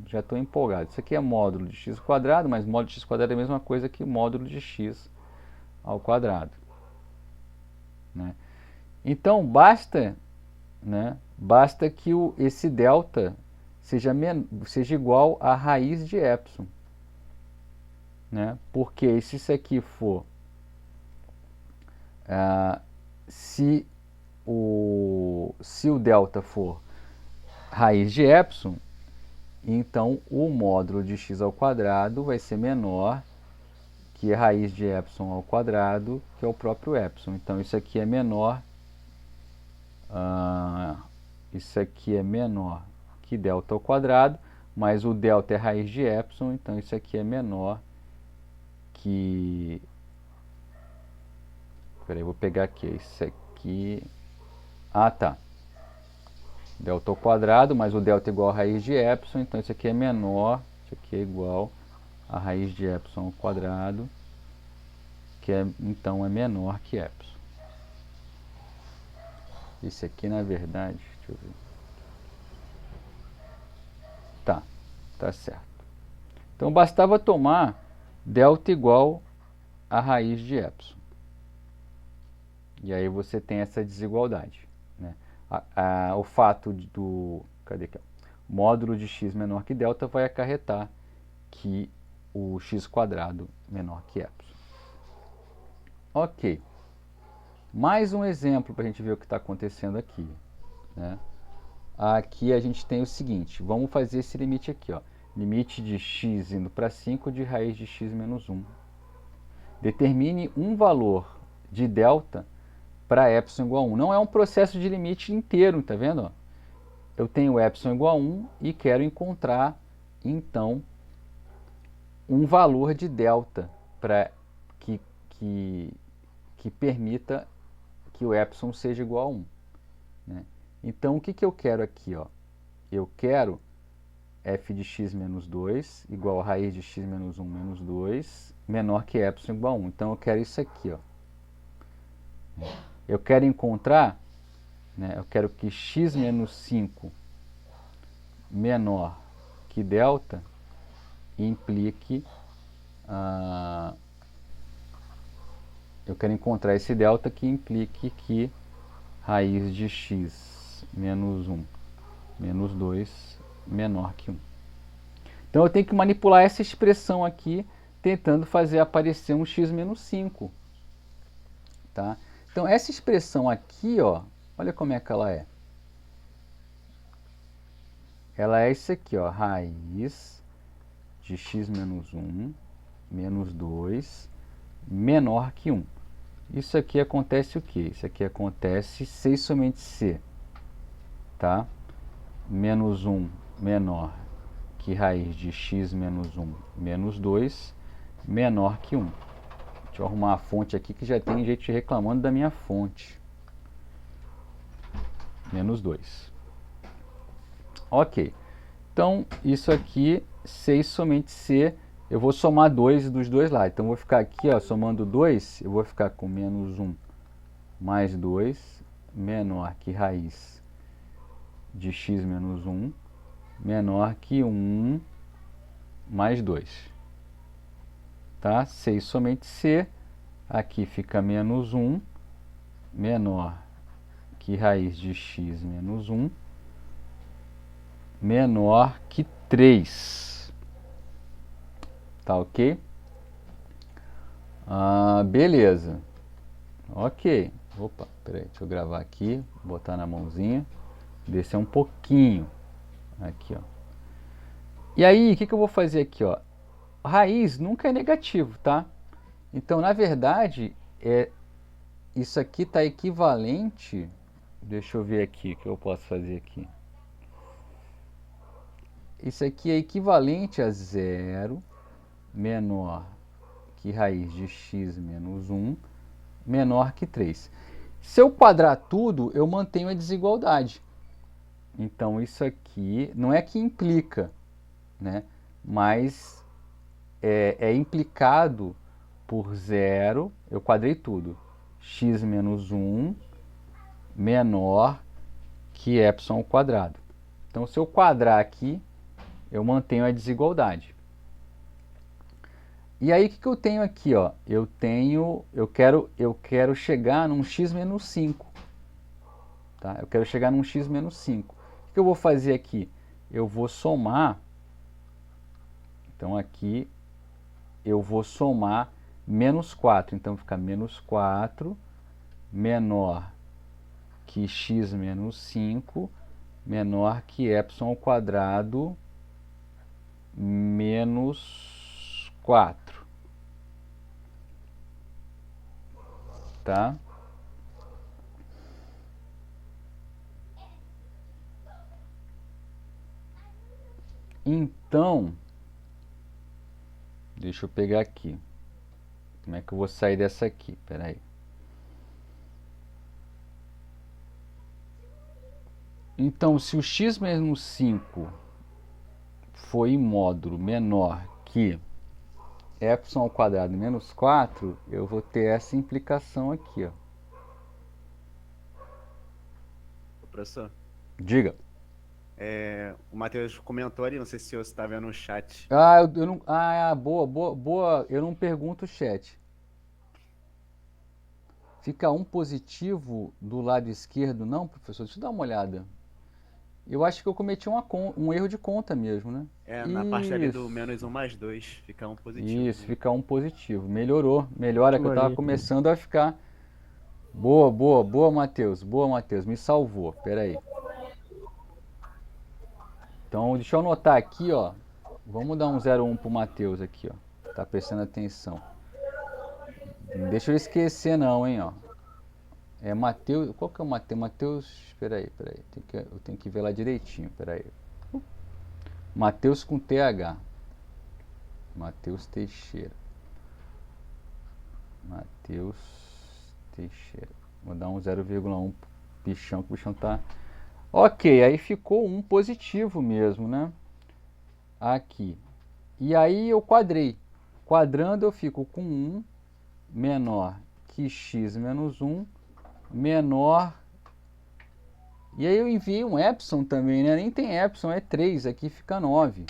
já estou empolgado. Isso aqui é módulo de x², mas módulo de x² é a mesma coisa que módulo de x ao quadrado. Né? Então basta que esse delta seja igual a raiz de epsilon. Né? Porque se isso aqui for... se o delta for raiz de epsilon, então o módulo de x ao quadrado vai ser menor que a raiz de epsilon ao quadrado, que é o próprio epsilon. Então isso aqui é menor... isso aqui é menor que delta ao quadrado, mas o delta é raiz de epsilon, então isso aqui é menor que... Peraí, vou pegar aqui, isso aqui... tá. Delta ao quadrado, mas o delta é igual a raiz de epsilon, então isso aqui é menor, isso aqui é igual a raiz de epsilon ao quadrado, que então é menor que epsilon. Esse aqui, na verdade, deixa eu ver. Tá certo. Então bastava tomar delta igual a raiz de epsilon. E aí você tem essa desigualdade. Né? O fato do módulo de x menor que delta vai acarretar que o x² menor que epsilon. Ok. Mais um exemplo para a gente ver o que está acontecendo aqui. Né? Aqui a gente tem o seguinte. Vamos fazer esse limite aqui. Ó. Limite de x indo para 5 de raiz de x menos 1. Determine um valor de delta para epsilon igual a 1. Não é um processo de limite inteiro, tá vendo? Ó? Eu tenho epsilon igual a 1 e quero encontrar, então, um valor de delta para que permita que o epsilon seja igual a 1. Né? Então, o que eu quero aqui? Ó? Eu quero f de x menos 2 igual a raiz de x menos 1 menos 2 menor que epsilon igual a 1. Então, eu quero isso aqui. Ó. Eu quero encontrar, né, eu quero que x menos 5 menor que delta implique... eu quero encontrar esse delta que implique que raiz de x menos 1 menos 2 menor que 1. Então eu tenho que manipular essa expressão aqui, tentando fazer aparecer um x menos 5. Tá? Então essa expressão aqui, ó, olha como é que ela é. Ela é isso aqui, ó, raiz de x menos 1 menos 2 menor que 1. Isso aqui acontece o quê? Isso aqui acontece C somente C. Tá? Menos 1 menor que raiz de x menos 1 menos 2 menor que 1. Deixa eu arrumar a fonte aqui que já tem gente reclamando da minha fonte. Menos 2. Ok. Então, isso aqui, C somente C, eu vou somar 2 dos dois lados. Então, eu vou ficar aqui, ó, somando 2, eu vou ficar com menos 1 mais 2 menor que raiz de x menos 1 menor que 1 mais 2. Tá? C somente C, aqui fica menos 1 menor que raiz de x menos 1 menor que 3. Tá ok? Beleza. Ok. Opa, peraí, deixa eu gravar aqui, botar na mãozinha, descer um pouquinho. Aqui, ó. E aí, o que eu vou fazer aqui, ó? Raiz nunca é negativo, tá? Então, na verdade, isso aqui está equivalente. Deixa eu ver aqui o que eu posso fazer aqui. Isso aqui é equivalente a zero menor que raiz de x menos 1 menor que 3. Se eu quadrar tudo, eu mantenho a desigualdade. Então, isso aqui não é que implica, né? Mas é implicado por zero, eu quadrei tudo, x menos 1 menor que epsilon ao quadrado. Então, se eu quadrar aqui, eu mantenho a desigualdade. E aí, o que eu tenho aqui? Ó? Eu quero chegar num x menos 5. Tá? Eu quero chegar num x menos 5. O que eu vou fazer aqui? Eu vou somar. Então, aqui eu vou somar menos 4. Então, fica menos 4 menor que x menos 5 menor que epsilon ao quadrado menos 4. Tá? Então, deixa eu pegar aqui. Como é que eu vou sair dessa aqui? Espera aí. Então, se o x menos 5 for em módulo menor que epsilon ao quadrado menos 4, eu vou ter essa implicação aqui, ó. Professor, Diga. o Matheus comentou ali, não sei se você está vendo no chat. Eu não, boa. Eu não pergunto o chat. Fica um positivo do lado esquerdo, não, professor? Deixa eu dar uma olhada. Eu acho que eu cometi um erro de conta mesmo, né? Na parte ali do Isso. menos 1 mais 2, fica um positivo. Isso, fica um positivo. Melhorou. Melhora que eu estava Maneiro. começando a ficar. Boa, Matheus. Boa, Matheus. Me salvou. Pera aí. Então, deixa eu anotar aqui, ó. Vamos dar um 0,1 pro Matheus aqui, ó. Tá prestando atenção. Não deixa eu esquecer não, hein, ó. É Matheus. Qual que é o Matheus? Matheus. Espera aí. Eu tenho que ver lá direitinho. Espera aí. Matheus com TH. Matheus Teixeira. Matheus Teixeira. Vou dar um 0,1 pro bichão, que o bichão tá. Ok, aí ficou um positivo mesmo, né? Aqui. E aí eu quadrei. Quadrando eu fico com 1 menor que x menos 1 menor. E aí eu enviei um epsilon também, né? Nem tem epsilon, é 3, aqui fica 9.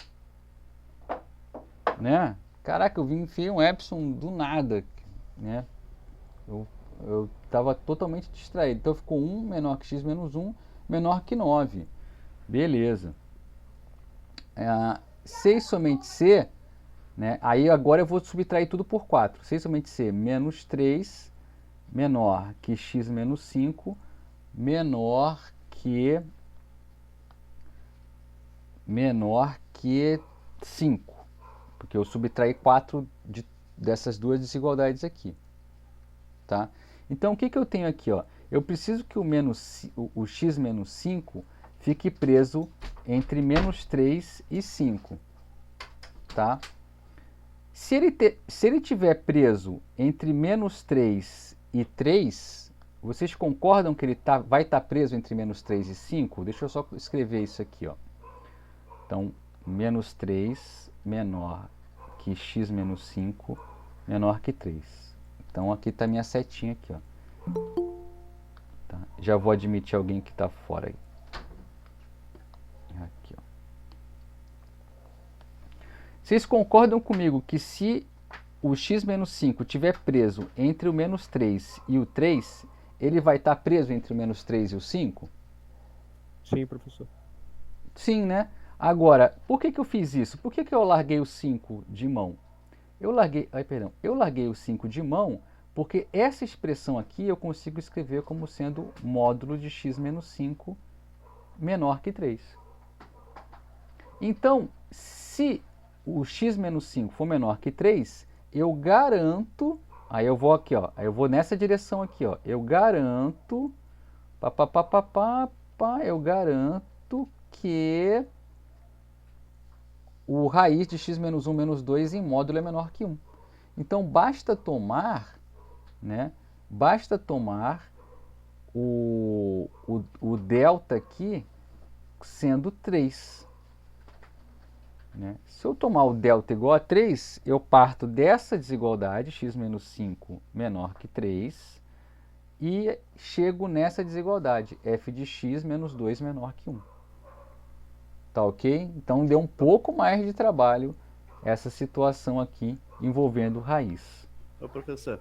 Né? Caraca, eu enfiei um epsilon do nada, né? Eu estava totalmente distraído. Então ficou 1 menor que x menos 1 menor que 9. Beleza. C somente C, né? Aí agora eu vou subtrair tudo por 4. C somente C menos 3 menor que x menos 5 menor que 5. Porque eu subtraí 4 dessas duas desigualdades aqui. Tá? Então o que eu tenho aqui? Ó? Eu preciso que o x menos 5 fique preso entre menos 3 e 5. Tá? Se ele tiver preso entre menos 3 e 3, vocês concordam que ele vai estar preso entre menos 3 e 5? Deixa eu só escrever isso aqui. Ó. Então, menos 3 menor que x menos 5 menor que 3. Então, aqui está minha setinha aqui. Ó. Tá? Já vou admitir alguém que está fora aí. Aqui, ó. Vocês concordam comigo que se o x menos 5 estiver preso entre o menos 3 e o 3, ele vai estar preso entre o menos 3 e o 5? Sim, professor. Sim, né? Agora, por que eu fiz isso? Por que eu larguei o 5 de mão? Eu larguei o 5 de mão porque essa expressão aqui eu consigo escrever como sendo módulo de x menos 5 menor que 3. Então, se se o x menos 5 for menor que 3, eu garanto, aí eu vou aqui, ó, aí eu vou nessa direção aqui, ó, eu garanto, eu garanto que o raiz de x menos 1 menos 2 em módulo é menor que 1. Então, basta tomar, né, basta tomar o delta aqui sendo 3. Né? Se eu tomar o delta igual a 3, eu parto dessa desigualdade, x menos 5 menor que 3, e chego nessa desigualdade, f de x menos 2 menor que 1. Tá ok? Então deu um pouco mais de trabalho essa situação aqui envolvendo raiz. Ô, professor,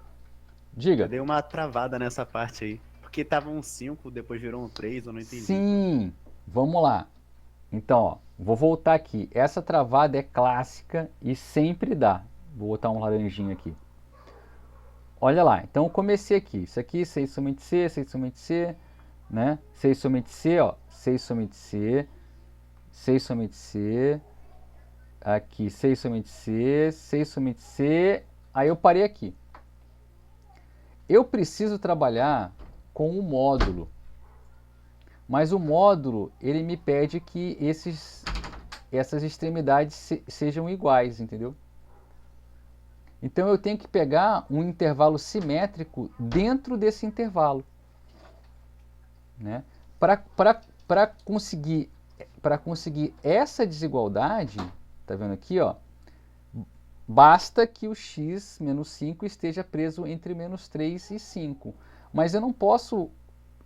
Diga. eu dei uma travada nessa parte aí. Porque tava um 5, depois virou um 3, eu não entendi. Sim, vamos lá. Então, ó, vou voltar aqui. Essa travada é clássica e sempre dá. Vou botar um laranjinho aqui. Olha lá, então eu comecei aqui. Isso aqui, 6 somente C, 6 somente C, né? 6 somente C, ó. 6 somente C, 6 somente C. Aqui, 6 somente C, 6 somente C. Aí eu parei aqui. Eu preciso trabalhar com o módulo. Mas o módulo, ele me pede que essas extremidades sejam iguais, entendeu? Então eu tenho que pegar um intervalo simétrico dentro desse intervalo. Né? Para conseguir essa desigualdade, tá vendo aqui, ó? Basta que o x menos 5 esteja preso entre menos 3 e 5. Mas eu não posso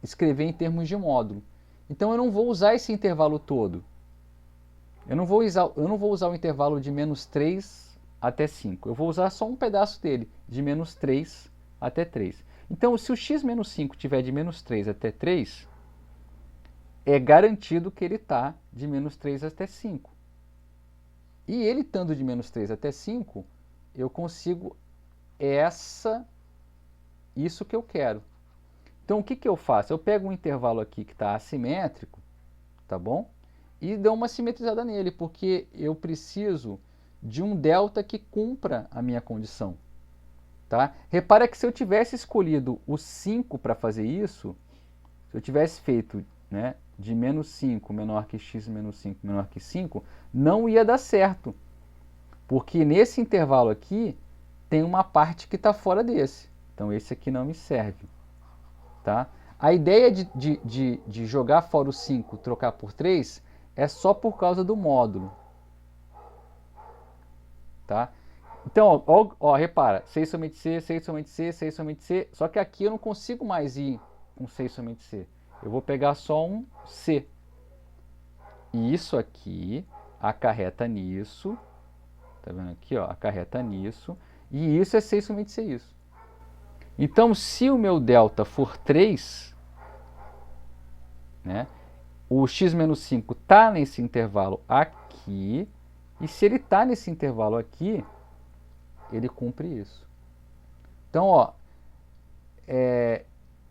escrever em termos de módulo. Então eu não vou usar esse intervalo todo. Eu não vou usar o intervalo de menos 3 até 5. Eu vou usar só um pedaço dele, de menos 3 até 3. Então, se o x menos 5 tiver de menos 3 até 3, é garantido que ele está de menos 3 até 5. E ele estando de menos 3 até 5, eu consigo isso que eu quero. Então, o que eu faço? Eu pego um intervalo aqui que está assimétrico, tá bom? E dou uma simetrizada nele, porque eu preciso de um delta que cumpra a minha condição. Tá? Repara que se eu tivesse escolhido o 5 para fazer isso, se eu tivesse feito, né, de menos 5 menor que x menos 5 menor que 5, não ia dar certo. Porque nesse intervalo aqui tem uma parte que está fora desse. Então esse aqui não me serve. Tá? A ideia de jogar fora o 5, trocar por 3, é só por causa do módulo. Tá? Então, ó, repara, 6 somente C, 6 somente C, 6 somente C, só que aqui eu não consigo mais ir com 6 somente C. Eu vou pegar só um C. E isso aqui acarreta nisso, tá vendo aqui, ó, acarreta nisso, e isso é 6 somente C isso. Então, se o meu delta for 3, né, o x menos 5 está nesse intervalo aqui, e se ele está nesse intervalo aqui, ele cumpre isso. Então, ó,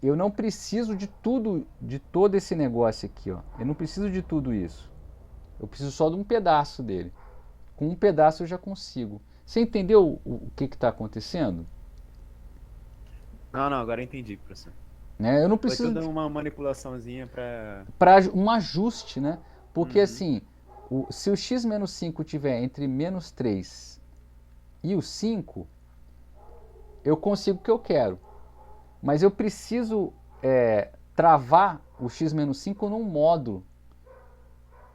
eu não preciso de todo esse negócio aqui, ó. Eu não preciso de tudo isso. Eu preciso só de um pedaço dele. Com um pedaço eu já consigo. Você entendeu o que está acontecendo? Não, agora eu entendi, professor. Né? Eu não Foi preciso tudo uma manipulaçãozinha para um ajuste, né? Porque assim, se o x menos 5 tiver entre menos 3 e o 5, eu consigo o que eu quero. Mas eu preciso travar o x menos 5 num módulo.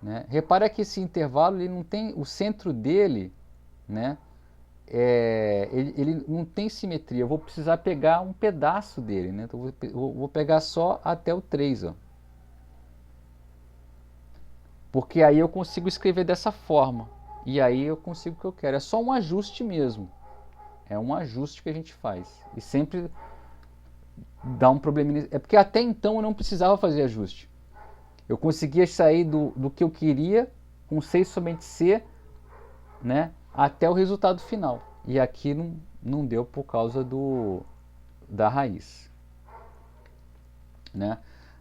Né? Repara que esse intervalo ele não tem o centro dele, né? Ele não tem simetria. Eu vou precisar pegar um pedaço dele, né? Então, vou pegar só até o 3, ó. Porque aí eu consigo escrever dessa forma. E aí eu consigo o que eu quero. É só um ajuste mesmo. É um ajuste que a gente faz. E sempre dá um probleminha. É porque até então eu não precisava fazer ajuste. Eu conseguia sair do que eu queria com 6 somente C, né, até o resultado final. E aqui não deu por causa da raiz. Né?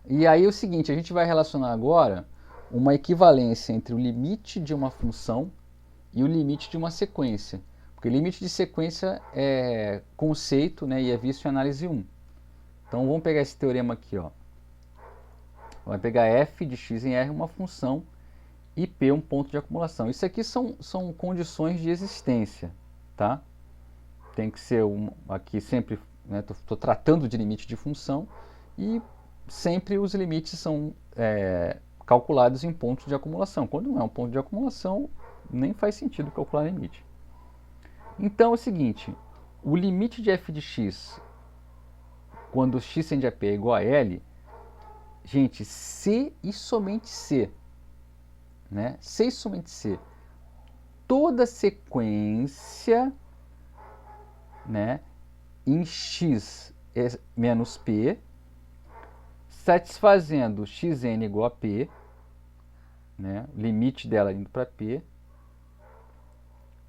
E aí é o seguinte, a gente vai relacionar agora uma equivalência entre o limite de uma função e o limite de uma sequência. Porque limite de sequência é conceito, né, e é visto em análise 1. Então vamos pegar esse teorema aqui, ó. Vai pegar f de x em R uma função e P um ponto de acumulação. Isso aqui são condições de existência, tá? Tem que ser aqui sempre, né, tô tratando de limite de função e sempre os limites são calculados em pontos de acumulação. Quando não é um ponto de acumulação, nem faz sentido calcular limite. Então é o seguinte, o limite de f de x quando x tende a P é igual a L, gente, se e somente se, né? Se e somente se, toda sequência, né, em x menos P, satisfazendo xn igual a P, né, limite dela indo para P.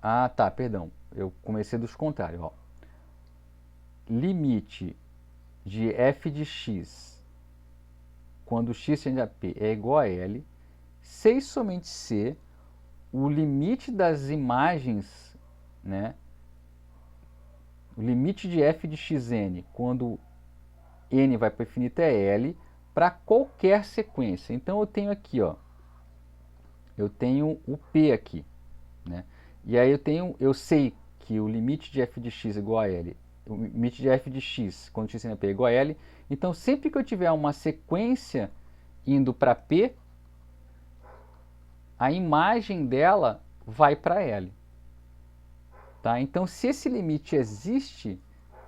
Ah, tá, perdão, eu comecei dos contrários, ó. Limite de f de x quando x tende a P é igual a L, se e somente se o limite das imagens, né, o limite de f de xn quando n vai para o infinito é L, para qualquer sequência. Então eu tenho aqui, ó, eu tenho o P aqui, né? E aí eu sei que o limite de f de x é igual a L, o limite de f de x quando x tende a P é igual a L. Então sempre que eu tiver uma sequência indo para P, a imagem dela vai para L. Tá? Então se esse limite existe,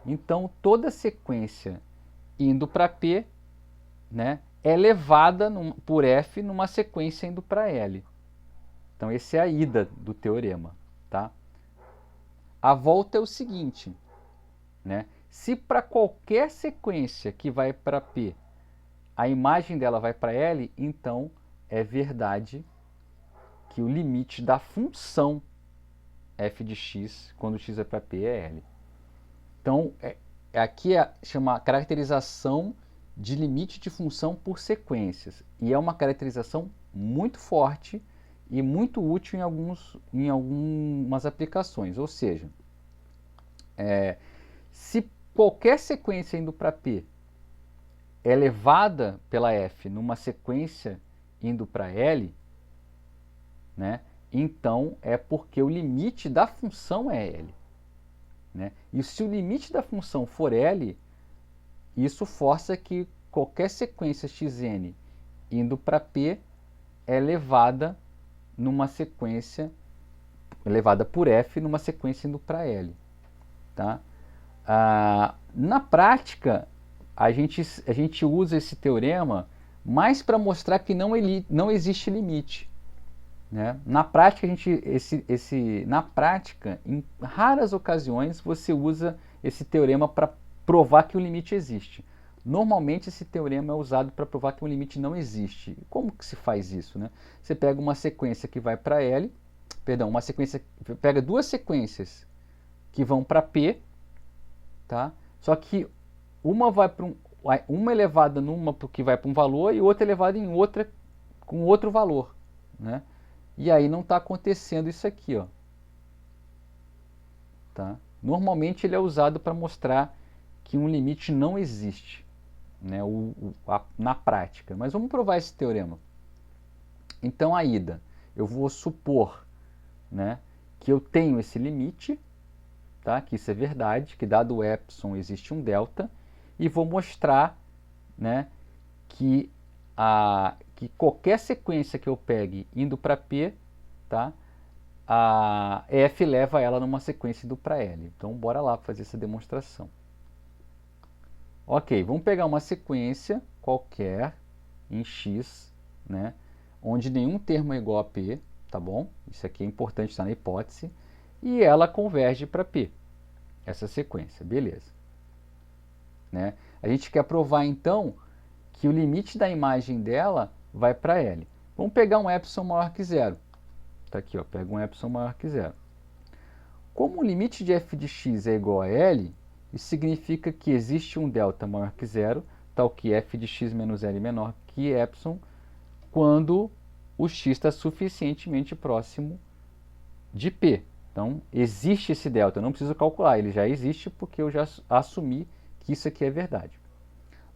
então toda sequência indo para P, né, é levada por F numa sequência indo para L. Então essa é a ida do teorema. Tá? A volta é o seguinte, né? Se para qualquer sequência que vai para P, a imagem dela vai para L, então é verdade que o limite da função f de x, quando x vai para P, é L. Então, aqui chama caracterização de limite de função por sequências. E é uma caracterização muito forte e muito útil em algumas aplicações. Ou seja, se qualquer sequência indo para P é levada pela f numa sequência indo para L, né, então é porque o limite da função é L. Né? E se o limite da função for L, isso força que qualquer sequência xn indo para P é levada numa sequência, levada por f numa sequência indo para L. Tá? Na prática, a gente usa esse teorema mais para mostrar que não existe limite. Né? Na prática, na prática, em raras ocasiões, você usa esse teorema para provar que o limite existe. Normalmente, esse teorema é usado para provar que um limite não existe. Como que se faz isso? Né? Você pega uma sequência que vai para L, perdão, pega duas sequências que vão para P, tá? Só que uma é elevada numa que vai para um valor e outra é elevada em outra com outro valor, né? E aí não está acontecendo isso aqui, ó. Tá? Normalmente ele é usado para mostrar que um limite não existe, né? Na prática. Mas vamos provar esse teorema. Então a ida, eu vou supor, né, que eu tenho esse limite, tá? Que isso é verdade, que dado o epsilon existe um delta, e vou mostrar, né, que qualquer sequência que eu pegue indo para P, tá? A F leva ela numa sequência indo para L. Então, bora lá fazer essa demonstração. Ok, vamos pegar uma sequência qualquer em X, né, onde nenhum termo é igual a P, tá bom? Isso aqui é importante, está na hipótese. E ela converge para P, essa sequência, beleza. Né? A gente quer provar, então, que o limite da imagem dela vai para L. Vamos pegar um epsilon maior que zero. Está aqui, ó, pega um epsilon maior que zero. Como o limite de f de x é igual a L, isso significa que existe um delta maior que zero, tal que f de x menos L menor que epsilon, quando o x está suficientemente próximo de P. Então, existe esse delta, eu não preciso calcular, ele já existe porque eu já assumi que isso aqui é verdade.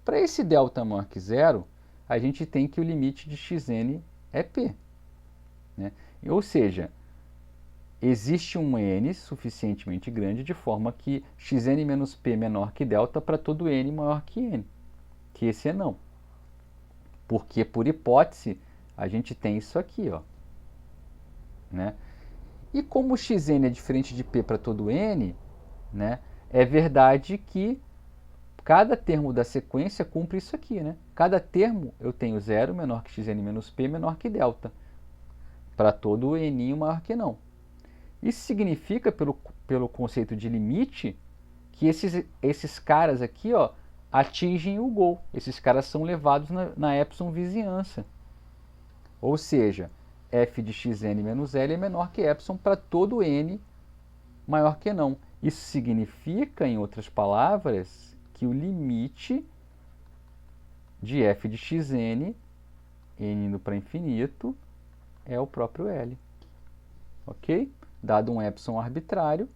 Para esse delta maior que zero, a gente tem que o limite de xn é P. Né? Ou seja, existe um n suficientemente grande de forma que xn menos P menor que delta para todo n maior que n, que esse é não. Porque, por hipótese, a gente tem isso aqui, ó. Né? E como xn é diferente de P para todo n, né, é verdade que cada termo da sequência cumpre isso aqui. Né? Cada termo eu tenho 0 menor que xn menos P menor que delta, para todo n maior que não. Isso significa, pelo conceito de limite, que esses caras aqui, ó, atingem o gol. Esses caras são levados na epsilon vizinhança. Ou seja, f de xn menos L é menor que epsilon para todo n maior que não. Isso significa, em outras palavras, que o limite de f de xn, n indo para infinito, é o próprio L. Ok? Dado um epsilon arbitrário,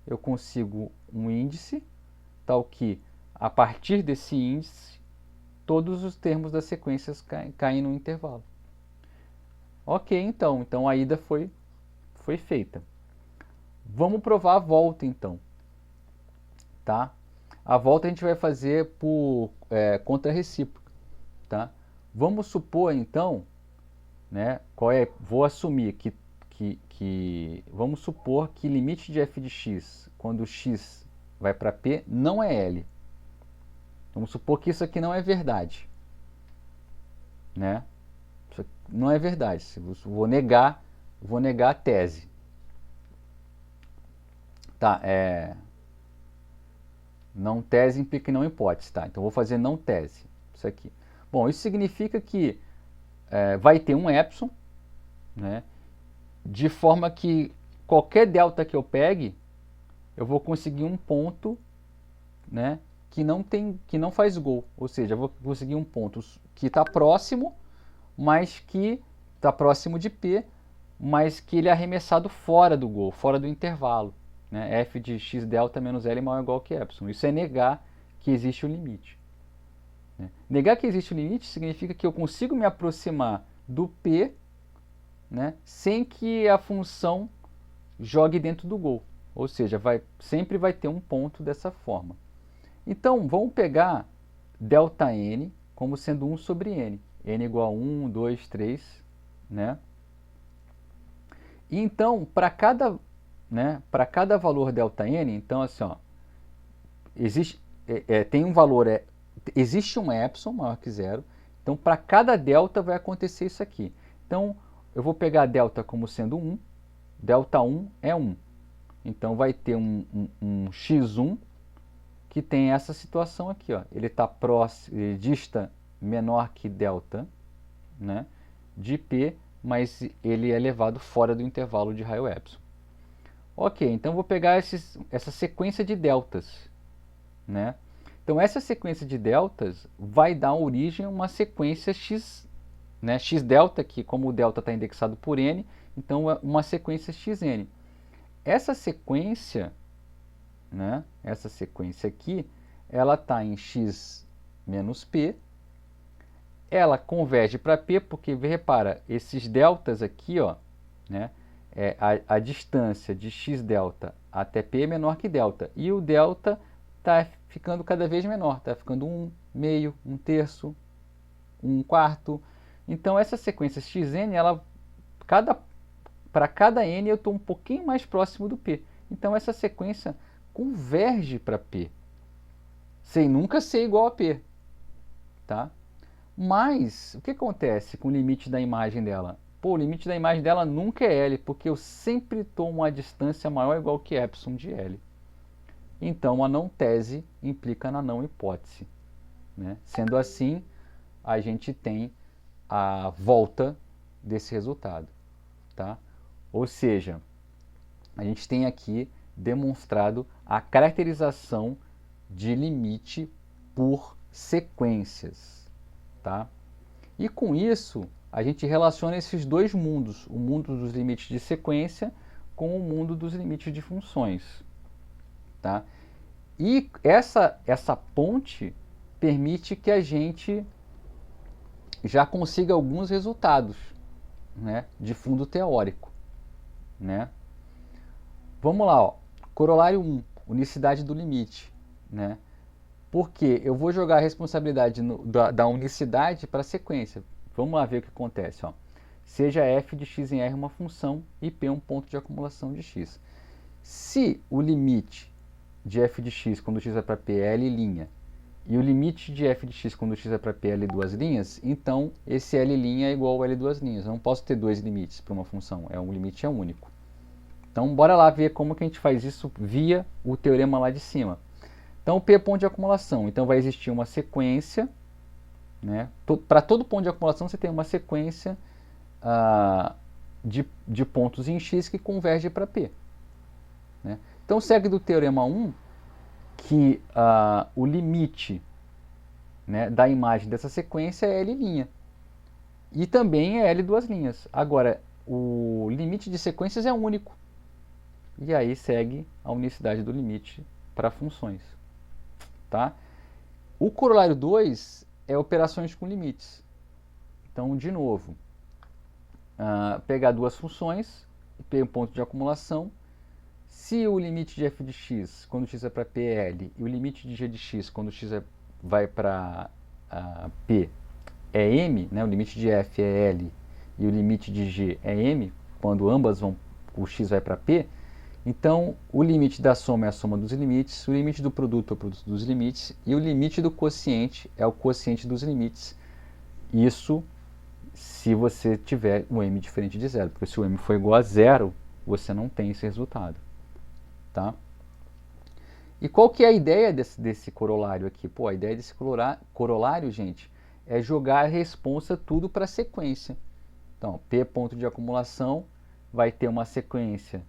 eu consigo um índice tal que, a partir desse índice, todos os termos das sequências caem no intervalo. Ok, então a ida foi feita. Vamos provar a volta, então. Tá? A volta a gente vai fazer por contrarrecíproca. Tá? Vamos supor, então, né, vou assumir vamos supor que limite de f de x, quando x vai para P, não é L. Vamos supor que isso aqui não é verdade. Né? Isso não é verdade. Vou negar a tese. Tá, não tese implica não hipótese. Tá? Então vou fazer não tese. Isso aqui. Bom, isso significa que vai ter um epsilon, né? De forma que qualquer delta que eu pegue, eu vou conseguir um ponto, né, que não faz gol. Ou seja, eu vou conseguir um ponto que está próximo, mas que está próximo de P, mas que ele é arremessado fora do gol, fora do intervalo. Né? F de x delta menos L maior ou igual que epsilon. Isso é negar que existe o limite. Né? Negar que existe o limite significa que eu consigo me aproximar do P, né, sem que a função jogue dentro do gol. Ou seja, sempre vai ter um ponto dessa forma. Então, vamos pegar ΔN como sendo 1 sobre n. n igual a 1, 2, 3. Né? E então, para cada valor ΔN, então, assim, ó, tem um valor, existe um epsilon maior que zero. Então, para cada delta vai acontecer isso aqui. Então, eu vou pegar delta como sendo 1, delta 1 é 1. Então vai ter um x1 que tem essa situação aqui. Ó. Ele está próximo, ele dista menor que delta, né, de P, mas ele é levado fora do intervalo de raio epsilon. Ok, então vou pegar essa sequência de deltas. Né? Então essa sequência de deltas vai dar origem a uma sequência x, né, x delta, que como o delta está indexado por n, então é uma sequência xn. Essa sequência, né, essa sequência aqui, ela está em x menos p, ela converge para p, porque, repara, esses deltas aqui, ó, né, a distância de x delta até p é menor que delta, e o delta está ficando cada vez menor, está ficando 1 meio, 1 terço, 1 quarto. Então essa sequência xn, para cada n eu estou um pouquinho mais próximo do p. Então essa sequência converge para p, sem nunca ser igual a p. Tá? Mas o que acontece com o limite da imagem dela? Pô, o limite da imagem dela nunca é L, porque eu sempre tomo uma distância maior ou igual que epsilon de L. Então a não tese implica na não hipótese. Né? Sendo assim, a gente tem a volta desse resultado. Tá? Ou seja, a gente tem aqui demonstrado a caracterização de limite por sequências. Tá? E com isso, a gente relaciona esses dois mundos, o mundo dos limites de sequência com o mundo dos limites de funções. Tá? E essa ponte permite que a gente já consiga alguns resultados, né, de fundo teórico. Né? Vamos lá, ó. Corolário 1, unicidade do limite. Né? Porque eu vou jogar a responsabilidade da unicidade para a sequência. Vamos lá ver o que acontece. Ó. Seja f de x em R uma função e P um ponto de acumulação de x. Se o limite de f de x quando x vai para P é L' e o limite de f de x quando x vai para P é L2', então esse L' é igual a L2'. Eu não posso ter dois limites para uma função, o limite é único. Então bora lá ver como que a gente faz isso via o teorema lá de cima. Então, P é ponto de acumulação. Então, vai existir uma sequência. Né? Para todo ponto de acumulação, você tem uma sequência de pontos em X que converge para P. Né? Então, segue do teorema 1 que o limite, né, da imagem dessa sequência é L'. E também é L2'. Agora, o limite de sequências é único. E aí segue a unicidade do limite para funções. Tá? O corolário 2 é operações com limites. Então, de novo, pegar duas funções, P um ponto de acumulação. Se o limite de f de x quando x vai para P é L e o limite de g de x quando x vai para P é M, né? O limite de f é L e o limite de g é M, quando ambas o x vai para P, então, o limite da soma é a soma dos limites, o limite do produto é o produto dos limites e o limite do quociente é o quociente dos limites. Isso se você tiver um m diferente de zero, porque se o m for igual a zero, você não tem esse resultado. Tá? E qual que é a ideia desse corolário aqui? Pô, a ideia desse corolário, gente, é jogar a responsa tudo para a sequência. Então, P ponto de acumulação vai ter uma sequência.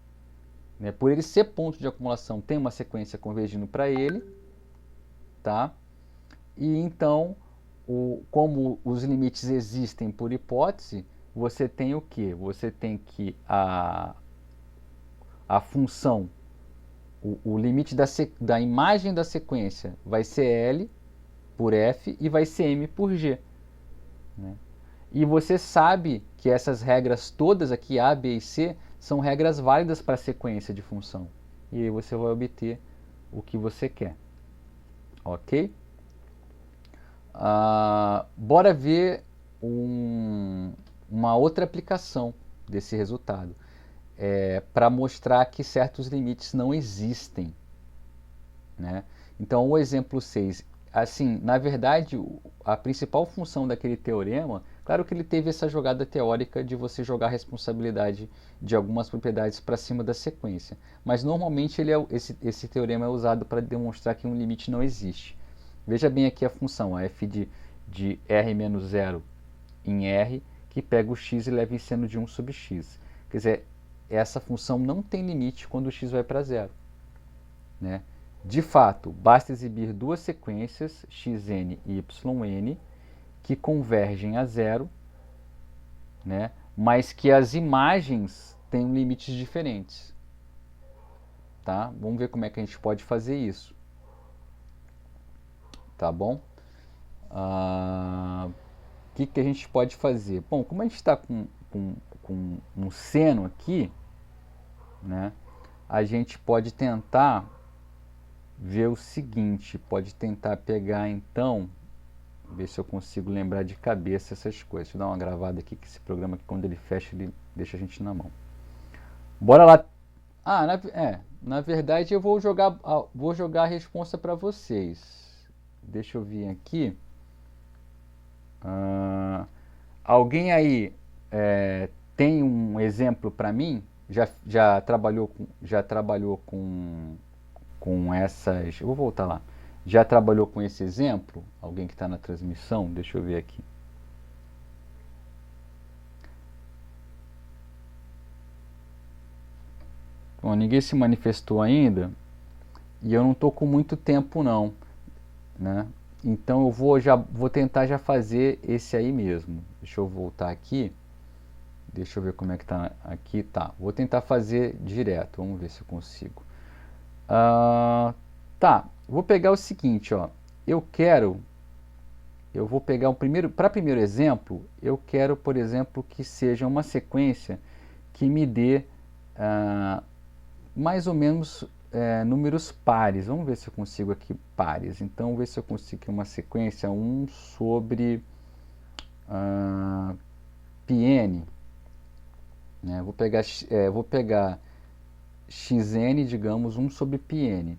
Né? Por ele ser ponto de acumulação, tem uma sequência convergindo para ele. Tá? E então, como os limites existem por hipótese, você tem o quê? Você tem que a função, o limite da imagem da sequência vai ser L por F e vai ser M por G. Né? E você sabe que essas regras todas aqui, A, B e C, são regras válidas para a sequência de função. E aí você vai obter o que você quer. Ok? Bora ver uma outra aplicação desse resultado. Para mostrar que certos limites não existem. Né? Então, o exemplo 6. Assim, na verdade, a principal função daquele teorema, claro que ele teve essa jogada teórica de você jogar a responsabilidade de algumas propriedades para cima da sequência. Mas normalmente esse teorema é usado para demonstrar que um limite não existe. Veja bem aqui a função, a f de R menos 0 em R, que pega o x e leva em seno de 1 sobre x. Quer dizer, essa função não tem limite quando o x vai para zero. Né? De fato, basta exibir duas sequências, xn e yn, que convergem a zero, né? Mas que as imagens têm limites diferentes. Tá? Vamos ver como é que a gente pode fazer isso. Tá bom? O que a gente pode fazer? Bom, como a gente está com um seno aqui, né? A gente pode tentar ver o seguinte, pode tentar pegar então, ver se eu consigo lembrar de cabeça essas coisas. Deixa eu dar uma gravada aqui, que esse programa aqui, quando ele fecha, ele deixa a gente na mão. Bora lá. Na verdade eu vou jogar a resposta para vocês. Deixa eu vir aqui. Alguém aí tem um exemplo para mim? Já trabalhou com essas... Eu vou voltar lá. Já trabalhou com esse exemplo? Alguém que está na transmissão? Deixa eu ver aqui. Bom, ninguém se manifestou ainda. E eu não estou com muito tempo não. Né? Então eu vou tentar já fazer esse aí mesmo. Deixa eu voltar aqui. Deixa eu ver como é que tá aqui. Tá, vou tentar fazer direto. Vamos ver se eu consigo. Tá, vou pegar o seguinte, ó. Eu vou pegar para primeiro exemplo, eu quero, por exemplo, que seja uma sequência que me dê mais ou menos números pares. Vamos ver se eu consigo aqui pares. Então, vamos ver se eu consigo aqui uma sequência 1 sobre πn. Né? Vou pegar xn, digamos, 1 sobre πn.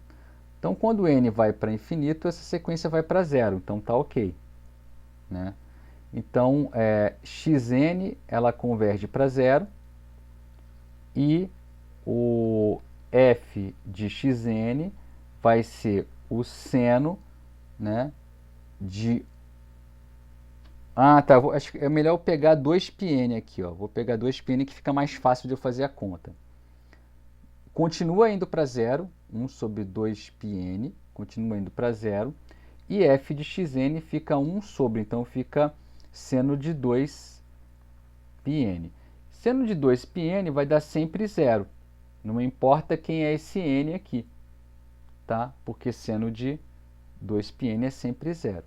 Então, quando n vai para infinito, essa sequência vai para zero. Então, tá ok. Né? Então, xn ela converge para zero e o f de xn vai ser o seno, né, de... tá, acho que é melhor eu pegar 2πn aqui, ó. Vou pegar 2πn que fica mais fácil de eu fazer a conta. Continua indo para zero, 1 sobre 2πn, continua indo para zero, e f de xn fica 1 sobre, então fica seno de 2πn. Seno de 2πn vai dar sempre zero. Não importa quem é esse n aqui, tá? Porque seno de 2πn é sempre zero.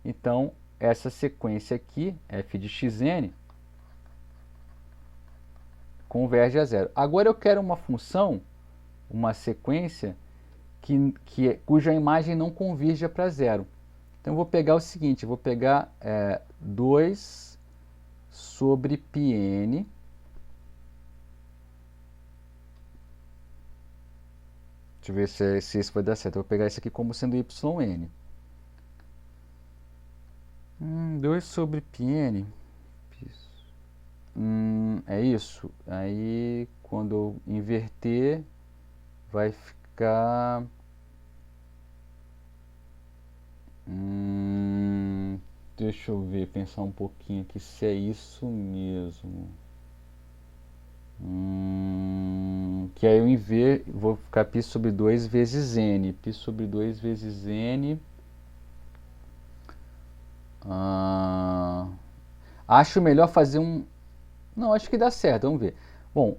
Então, essa sequência aqui, f de xn, converge a zero. Agora eu quero uma função, uma sequência, cuja imagem não convirja para zero. Então, eu vou pegar o seguinte, eu vou pegar 2 sobre πn. Deixa eu ver se isso vai dar certo. Eu vou pegar isso aqui como sendo yn. 2 sobre πn. É isso. Aí, quando eu inverter, vai ficar... deixa eu ver, pensar um pouquinho aqui se é isso mesmo. Que aí eu vou ficar π sobre 2 vezes n. Π sobre 2 vezes n. Acho melhor fazer um... Não, acho que dá certo, vamos ver. Bom,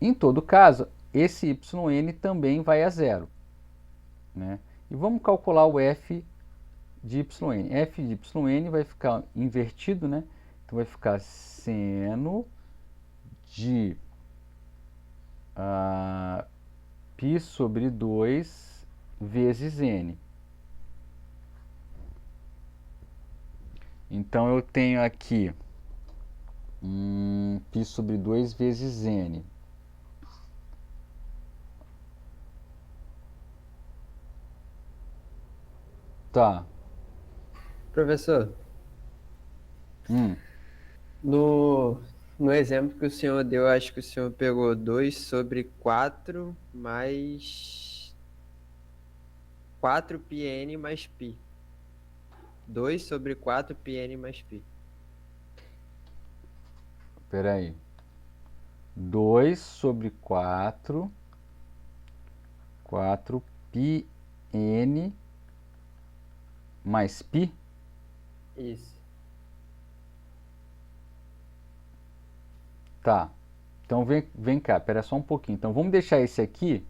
em todo caso, esse yn também vai a zero. Né? E vamos calcular o f de yn. F de yn vai ficar invertido, né? Então vai ficar seno de π sobre 2 vezes n. Então eu tenho aqui π sobre 2 vezes n. Tá. Professor, no exemplo que o senhor deu, acho que o senhor pegou 2 sobre 4 mais 4πn mais π. 2 sobre 4πn mais π. Espera aí. 2 sobre 4, 4πn mais π? Isso. Tá. Então vem cá, espera só um pouquinho. Então vamos deixar esse aqui.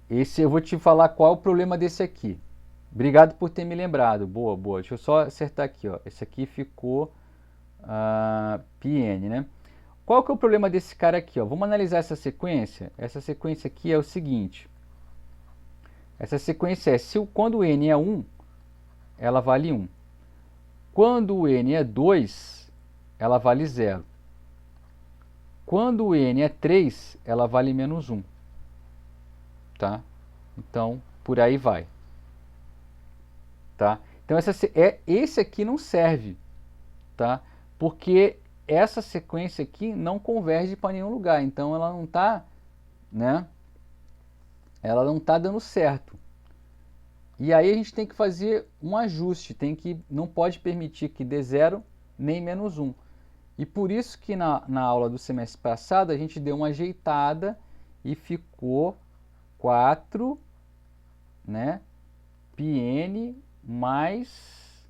Esse eu vou te falar qual é o problema desse aqui. Obrigado por ter me lembrado. Boa, boa. Deixa eu só acertar aqui, ó. Esse aqui ficou πn, né? Qual que é o problema desse cara aqui, ó? Vamos analisar essa sequência. Essa sequência aqui é o seguinte. Essa sequência é, quando o n é 1, ela vale 1. Quando o n é 2, ela vale 0. Quando o n é 3, ela vale menos 1. Tá? Então, por aí vai. Tá? Então, esse aqui não serve. Tá? Porque essa sequência aqui não converge para nenhum lugar. Então, ela não está, né? Ela não está dando certo. E aí a gente tem que fazer um ajuste. Não pode permitir que dê 0 nem menos 1. E por isso que na aula do semestre passado a gente deu uma ajeitada e ficou 4, né, πn mais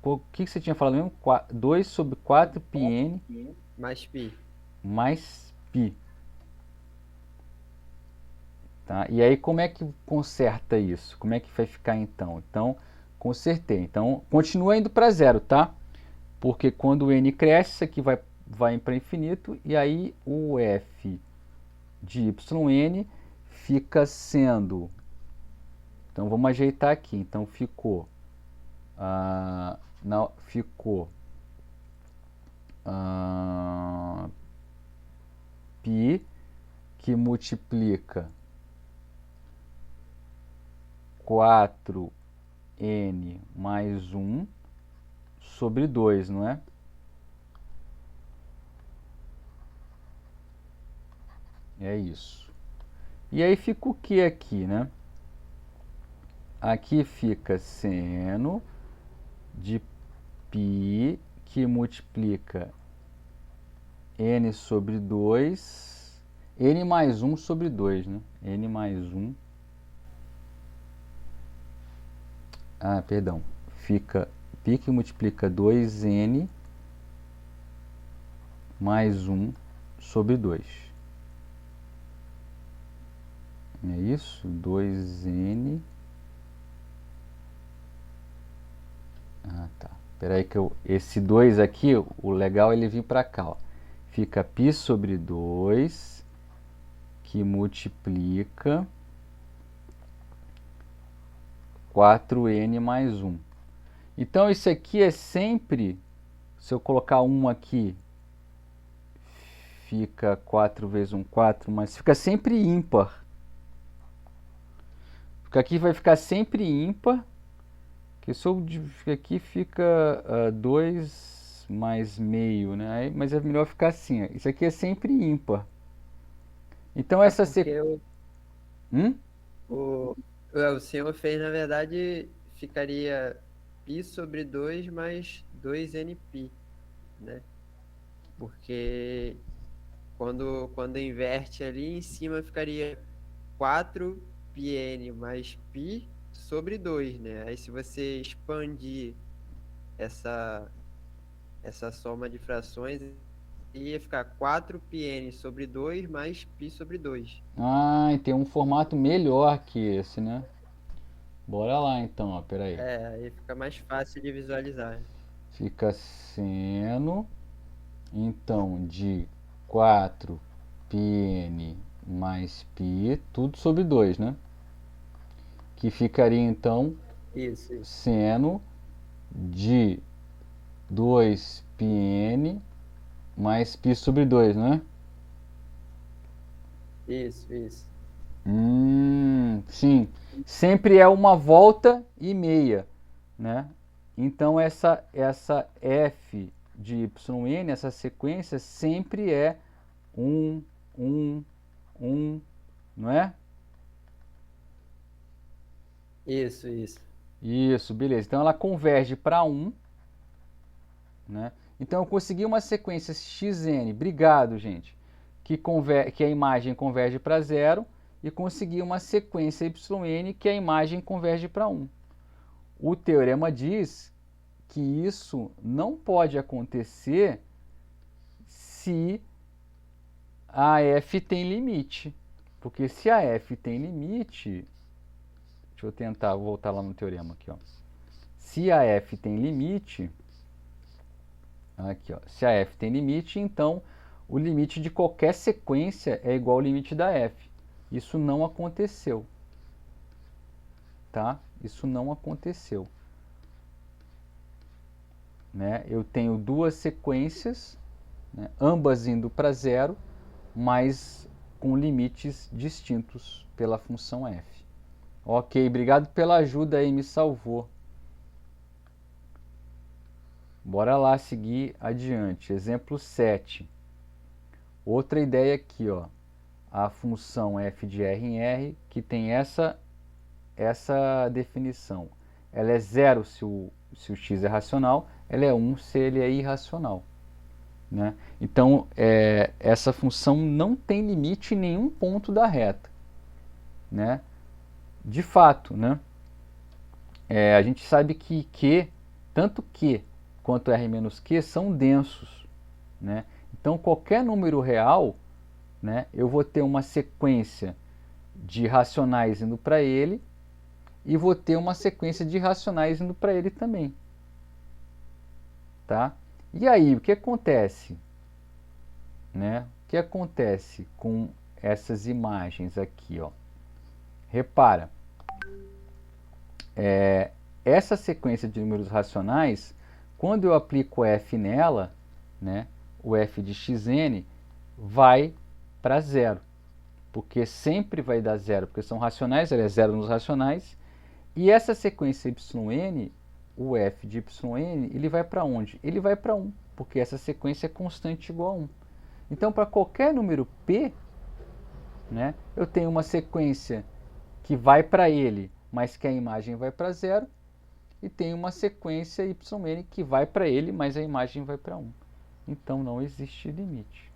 O que você tinha falado mesmo? 2 sobre 4 πn Mais π. mais π. Tá? E aí como é que conserta isso? Como é que vai ficar então? Então, consertei. Então, continua indo para zero, tá? Porque quando o n cresce, isso aqui vai para infinito, e aí o f de yn fica sendo... Então, vamos ajeitar aqui. Então, ficou... π que multiplica 4n mais 1 sobre 2, não é? É isso. E aí fica o que aqui, né? Aqui fica seno de π que multiplica n sobre 2, n mais 1 sobre 2, né? N mais 1. Perdão. Fica π que multiplica 2n mais 1 sobre 2. É isso? 2n. Tá. Espera aí que esse 2 aqui, o legal é ele vir para cá, ó. Fica π sobre 2 que multiplica 4n mais 1. Então, isso aqui é sempre, se eu colocar 1 aqui, fica 4 vezes 1, 4, mas fica sempre ímpar. Porque aqui vai ficar sempre ímpar, que se eu aqui fica 2 mais meio, né? Mas é melhor ficar assim, ó. Isso aqui é sempre ímpar. Então, essa sequência... O senhor fez, na verdade, ficaria π sobre 2 mais 2nπ, né? Porque quando inverte ali, em cima ficaria 4πn mais π sobre 2, né? Aí se você expandir essa soma de frações, ia ficar 4πn sobre 2 mais π sobre 2. E tem um formato melhor que esse, né? Bora lá então, ó, peraí. Aí fica mais fácil de visualizar. Fica seno, então, de 4πn mais π, tudo sobre 2, né? Que ficaria, então, Isso. seno de 2πn mais π sobre 2, né? Isso. Sim. Sempre é uma volta e meia, né? Então, essa f de yn, essa sequência, sempre é 1, 1, 1, não é? Isso. Isso, beleza. Então, ela converge para 1, né? Então, eu consegui uma sequência xn, obrigado, gente, que a imagem converge para 0, e consegui uma sequência yn que a imagem converge para 1. O teorema diz que isso não pode acontecer se a f tem limite. Porque se a f tem limite... Deixa eu tentar voltar lá no teorema aqui, ó. Se a f tem limite... Aqui, ó. Se a f tem limite, então o limite de qualquer sequência é igual ao limite da f. Isso não aconteceu. Tá? Isso não aconteceu. Né? Eu tenho duas sequências, né? Ambas indo para 0, mas com limites distintos pela função f. Ok, obrigado pela ajuda aí, me salvou. Bora lá seguir adiante. Exemplo 7. Outra ideia aqui, ó. A função f de r em r, que tem essa definição. Ela é 0 se o x é racional, ela é 1 se ele é irracional. Né? Então, essa função não tem limite em nenhum ponto da reta. Né? De fato, né? A gente sabe que Q tanto Q quanto R menos Q são densos, né? Então, qualquer número real, né, eu vou ter uma sequência de racionais indo para ele e vou ter uma sequência de irracionais indo para ele também. Tá? E aí, o que acontece? Né? O que acontece com essas imagens aqui? Ó? Repara, essa sequência de números racionais, quando eu aplico f nela, né, o f de xn vai para zero, porque sempre vai dar zero, porque são racionais, ele é zero nos racionais, e essa sequência yn, o f de yn, ele vai para onde? Ele vai para 1, porque essa sequência é constante igual a 1. Então, para qualquer número p, né, eu tenho uma sequência que vai para ele, mas que a imagem vai para zero, e tem uma sequência yn que vai para ele, mas a imagem vai para 1. Então, não existe limite.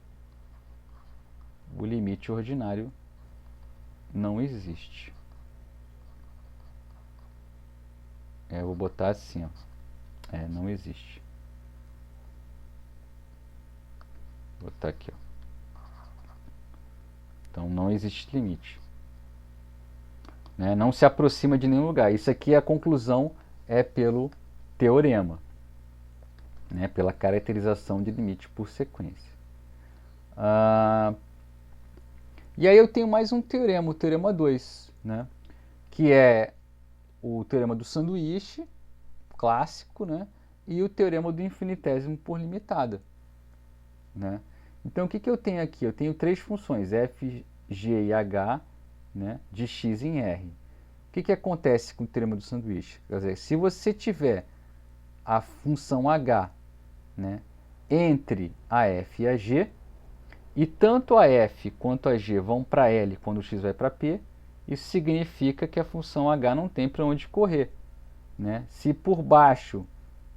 O limite ordinário não existe. Eu vou botar assim, ó. Não existe. Vou botar aqui, ó. Então não existe limite. Né? Não se aproxima de nenhum lugar. Isso aqui, a conclusão é pelo teorema, né? Pela caracterização de limite por sequência. E aí eu tenho mais um teorema, o teorema 2, né? Que é o teorema do sanduíche, clássico, né? E o teorema do infinitésimo por limitada, né? Então, o que eu tenho aqui? Eu tenho três funções, f, g e h, né, de x em r. O que acontece com o teorema do sanduíche? Quer dizer, se você tiver a função h, né, entre a f e a g, e tanto a f quanto a g vão para L quando o x vai para P, isso significa que a função h não tem para onde correr, né? Se por baixo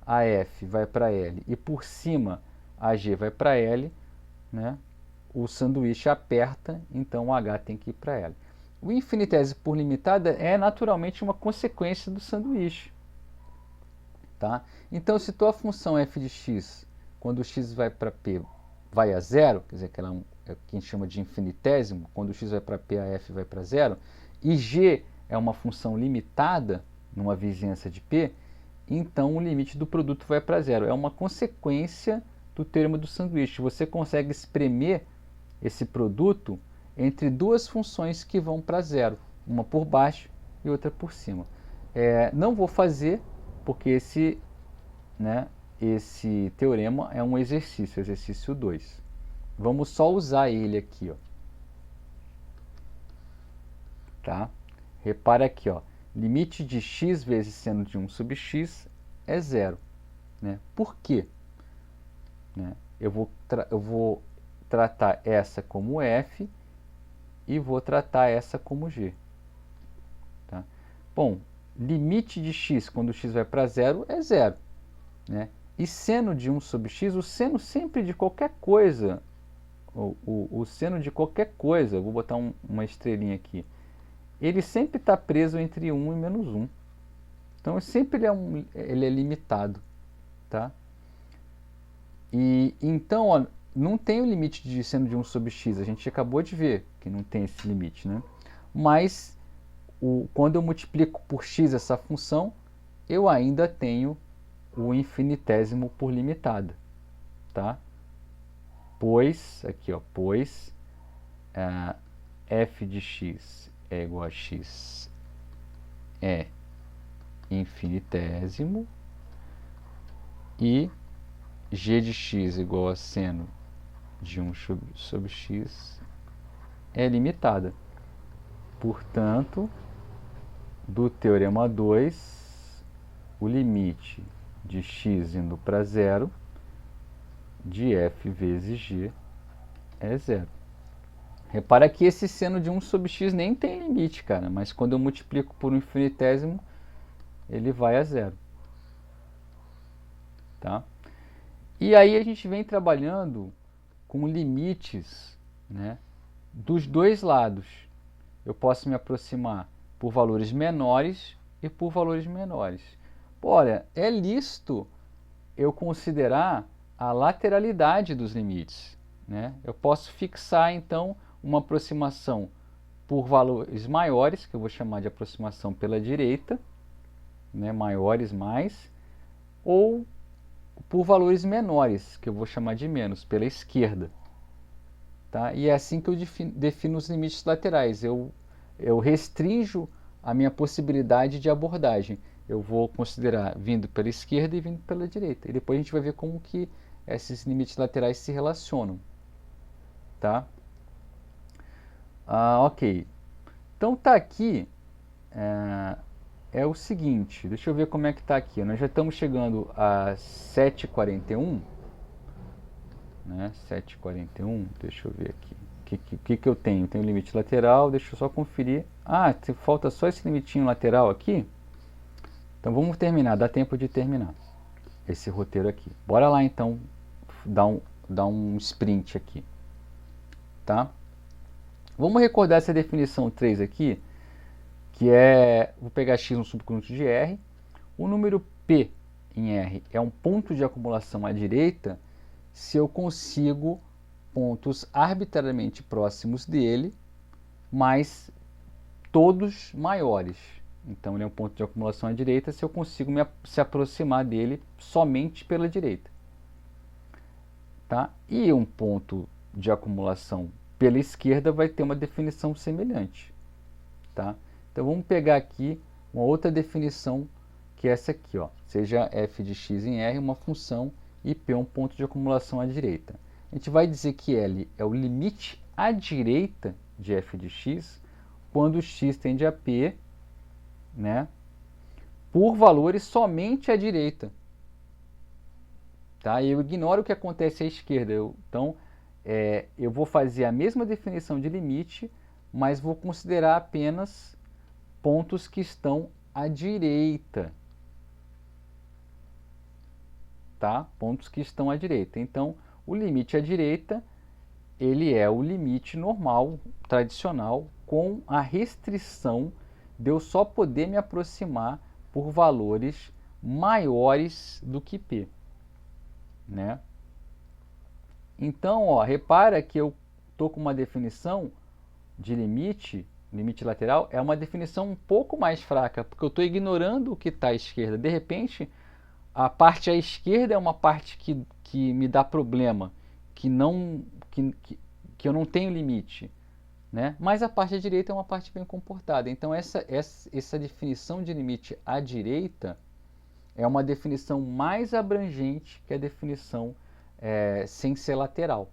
a f vai para L e por cima a g vai para L, né, o sanduíche aperta, então o h tem que ir para L. O infinitésimo por limitada é naturalmente uma consequência do sanduíche. Tá? Então, se tua função f de x, quando o x vai para P, vai a zero, quer dizer que ela é o que a gente chama de infinitésimo, quando o x vai para P, a f vai para zero, e g é uma função limitada numa vizinhança de P, então o limite do produto vai para zero. É uma consequência do teorema do sanduíche. Você consegue espremer esse produto entre duas funções que vão para zero, uma por baixo e outra por cima. Não vou fazer, porque esse teorema é um exercício, exercício 2. Vamos só usar ele aqui, ó. Tá? Repara aqui, ó, limite de x vezes seno de 1 sobre x é zero. Né? Por quê? Né? Eu vou tratar essa como f e vou tratar essa como g. Tá? Bom, limite de x quando o x vai para zero é zero. Né? E seno de 1 sobre x, o seno sempre de qualquer coisa, o seno de qualquer coisa, vou botar uma estrelinha aqui, ele sempre está preso entre 1 e menos 1. Então, sempre ele é limitado. Tá? E então, ó, não tem o limite de seno de 1 sobre x, a gente acabou de ver que não tem esse limite, né? Mas quando eu multiplico por x essa função, eu ainda tenho o infinitésimo por limitada, tá? Pois, aqui ó, pois f de x é igual a x é infinitésimo e g de x igual a seno de 1 sobre x é limitada. Portanto, do teorema 2, o limite de x indo para zero de f vezes g é zero. Repara que esse seno de 1 sobre x nem tem limite, cara, mas quando eu multiplico por um infinitésimo, ele vai a zero. Tá? E aí a gente vem trabalhando com limites, né, dos dois lados. Eu posso me aproximar por valores menores e por valores menores. Olha, é lícito eu considerar a lateralidade dos limites, né? Eu posso fixar, então, uma aproximação por valores maiores, que eu vou chamar de aproximação pela direita, né? Maiores mais, ou por valores menores, que eu vou chamar de menos, pela esquerda. Tá? E é assim que eu defino os limites laterais. Eu restringo a minha possibilidade de abordagem. Eu vou considerar vindo pela esquerda e vindo pela direita. E depois a gente vai ver como que esses limites laterais se relacionam. Tá? Ok. Então tá aqui, é o seguinte, deixa eu ver como é que tá aqui. Nós já estamos chegando a 7h41, né? 7h41, deixa eu ver aqui. O que eu tenho? Tenho limite lateral, deixa eu só conferir. Falta só esse limitinho lateral aqui. Então vamos terminar, dá tempo de terminar esse roteiro aqui. Bora lá então, dar um sprint aqui, tá? Vamos recordar essa definição 3 aqui, que é, vou pegar x no subconjunto de R, o número P em R é um ponto de acumulação à direita se eu consigo pontos arbitrariamente próximos dele, mas todos maiores. Então ele é um ponto de acumulação à direita se eu consigo se aproximar dele somente pela direita. Tá? E um ponto de acumulação pela esquerda vai ter uma definição semelhante. Tá? Então vamos pegar aqui uma outra definição, que é essa aqui, ó. Seja f de x em R uma função e P um ponto de acumulação à direita. A gente vai dizer que L é o limite à direita de f de x quando x tende a P, né, por valores somente à direita. Tá? Eu ignoro o que acontece à esquerda. Então, eu vou fazer a mesma definição de limite, mas vou considerar apenas pontos que estão à direita. Tá? Pontos que estão à direita. Então, o limite à direita, ele é o limite normal, tradicional, com a restrição de eu só poder me aproximar por valores maiores do que P. Né? Então, ó, repara que eu estou com uma definição de limite lateral, é uma definição um pouco mais fraca, porque eu estou ignorando o que está à esquerda. De repente, a parte à esquerda é uma parte que me dá problema, que eu não tenho limite. Né? Mas a parte à direita é uma parte bem comportada. Então, essa definição de limite à direita é uma definição mais abrangente que a definição sem ser lateral.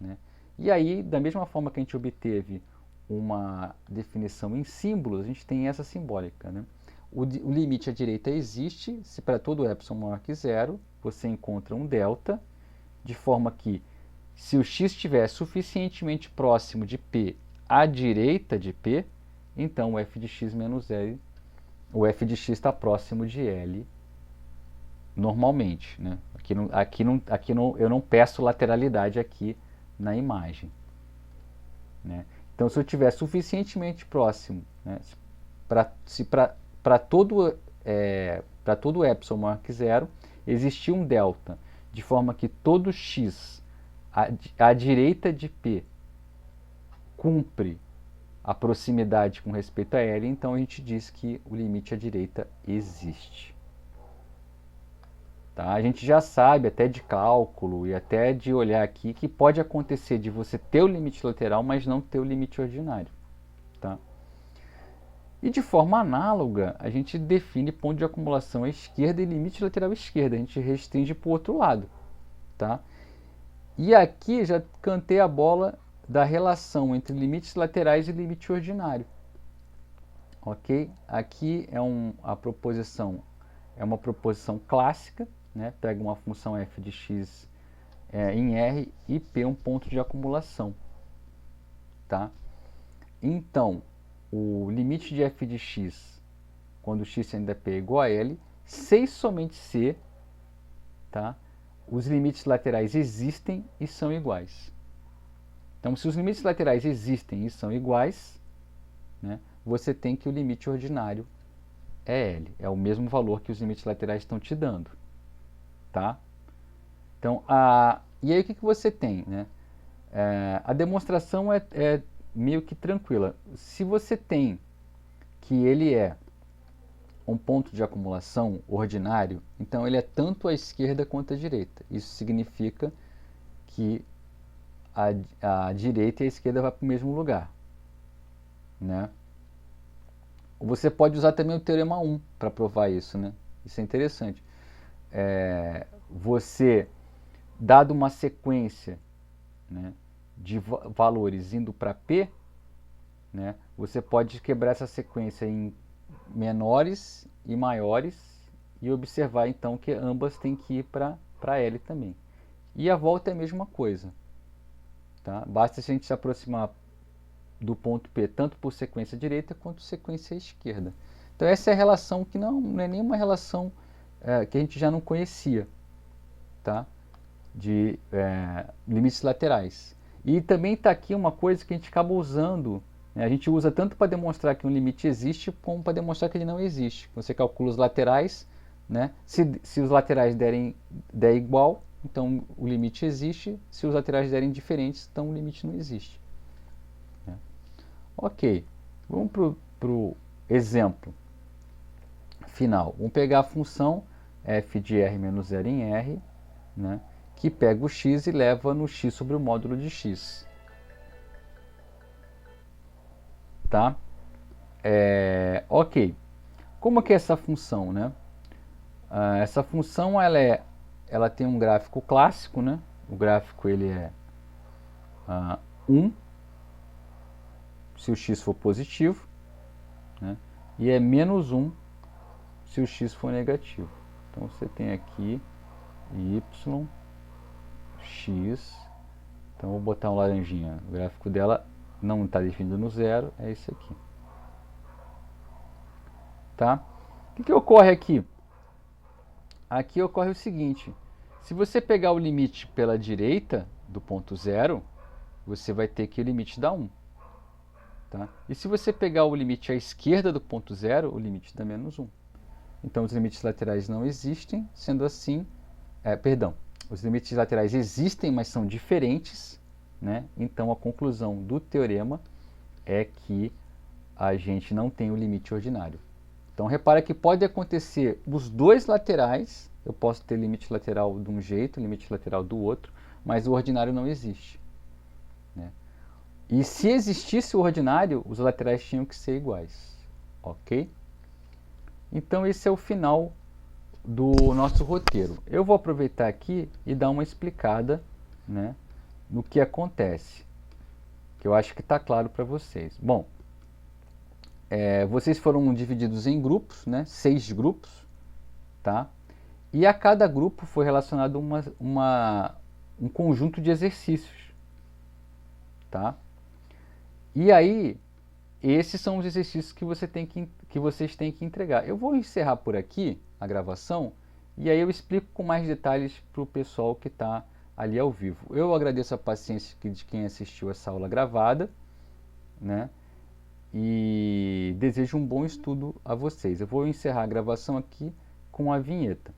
Né? E aí, da mesma forma que a gente obteve uma definição em símbolos, a gente tem essa simbólica. Né? O limite à direita existe se para todo epsilon maior que zero você encontra um delta, de forma que se o x estiver suficientemente próximo de P à direita de P, então o f de x menos L, o f de x está próximo de L normalmente. Né? Eu não peço lateralidade aqui na imagem. Né? Então, se eu estiver suficientemente próximo, né, para todo epsilon maior que zero, existir um delta, de forma que todo x à direita de P cumpre a proximidade com respeito a L, então a gente diz que o limite à direita existe. Tá? A gente já sabe, até de cálculo e até de olhar aqui, que pode acontecer de você ter o limite lateral, mas não ter o limite ordinário. Tá? E de forma análoga, a gente define ponto de acumulação à esquerda e limite lateral à esquerda. A gente restringe para o outro lado. Tá? E aqui já cantei a bola da relação entre limites laterais e limite ordinário. Ok? Aqui a proposição é uma proposição clássica. Né? Pega uma função f de x em R e P um ponto de acumulação. Tá? Então, o limite de f de x, quando x tende a P é igual a L, se e somente se, tá? Os limites laterais existem e são iguais. Então, se os limites laterais existem e são iguais, né, você tem que o limite ordinário é L. É o mesmo valor que os limites laterais estão te dando. Tá? Então, e aí o que você tem? Né? A demonstração é meio que tranquila. Se você tem que ele é um ponto de acumulação ordinário, então ele é tanto à esquerda quanto à direita. Isso significa que a direita e a esquerda vão para o mesmo lugar. Né? Você pode usar também o teorema 1 para provar isso. Né? Isso é interessante. Você, dado uma sequência, né, de valores indo para P, né, você pode quebrar essa sequência em menores e maiores e observar então que ambas têm que ir para L também. E a volta é a mesma coisa. Tá? Basta a gente se aproximar do ponto P tanto por sequência direita quanto sequência esquerda. Então essa é a relação que não é nenhuma relação que a gente já não conhecia, tá? De limites laterais. E também está aqui uma coisa que a gente acaba usando, né? A gente usa tanto para demonstrar que um limite existe, como para demonstrar que ele não existe. Você calcula os laterais, né? Se os laterais der igual, então o limite existe. Se os laterais derem diferentes, então o limite não existe. Né? Ok, vamos para o exemplo final. Vamos pegar a função f de r menos 0 em r, né? Que pega o x e leva no x sobre o módulo de x. Tá? Ok. Como que é essa função, né? Essa função ela tem um gráfico clássico, né? O gráfico ele é 1 se o x for positivo, né? E é menos 1 se o x for negativo. Então você tem aqui y, x, então vou botar um laranjinha, o gráfico dela não está definido no zero, é esse aqui. Tá? O que ocorre aqui? Aqui ocorre o seguinte, se você pegar o limite pela direita do ponto zero, você vai ter que o limite dá 1. Tá? E se você pegar o limite à esquerda do ponto zero, o limite dá menos 1. Então os limites laterais não existem, sendo assim, os limites laterais existem, mas são diferentes, né? Então a conclusão do teorema é que a gente não tem o limite ordinário. Então repara que pode acontecer os dois laterais, eu posso ter limite lateral de um jeito, limite lateral do outro, mas o ordinário não existe. Né? E se existisse o ordinário, os laterais tinham que ser iguais. Ok? Então esse é o final do nosso roteiro. Eu vou aproveitar aqui e dar uma explicada, né, no que acontece, que eu acho que está claro para vocês. Bom, vocês foram divididos em grupos, né, 6 grupos, tá? E a cada grupo foi relacionado um conjunto de exercícios, tá? E aí, esses são os exercícios que vocês têm que entregar. Eu vou encerrar por aqui a gravação e aí eu explico com mais detalhes para o pessoal que está ali ao vivo. Eu agradeço a paciência de quem assistiu essa aula gravada, né? E desejo um bom estudo a vocês. Eu vou encerrar a gravação aqui com a vinheta.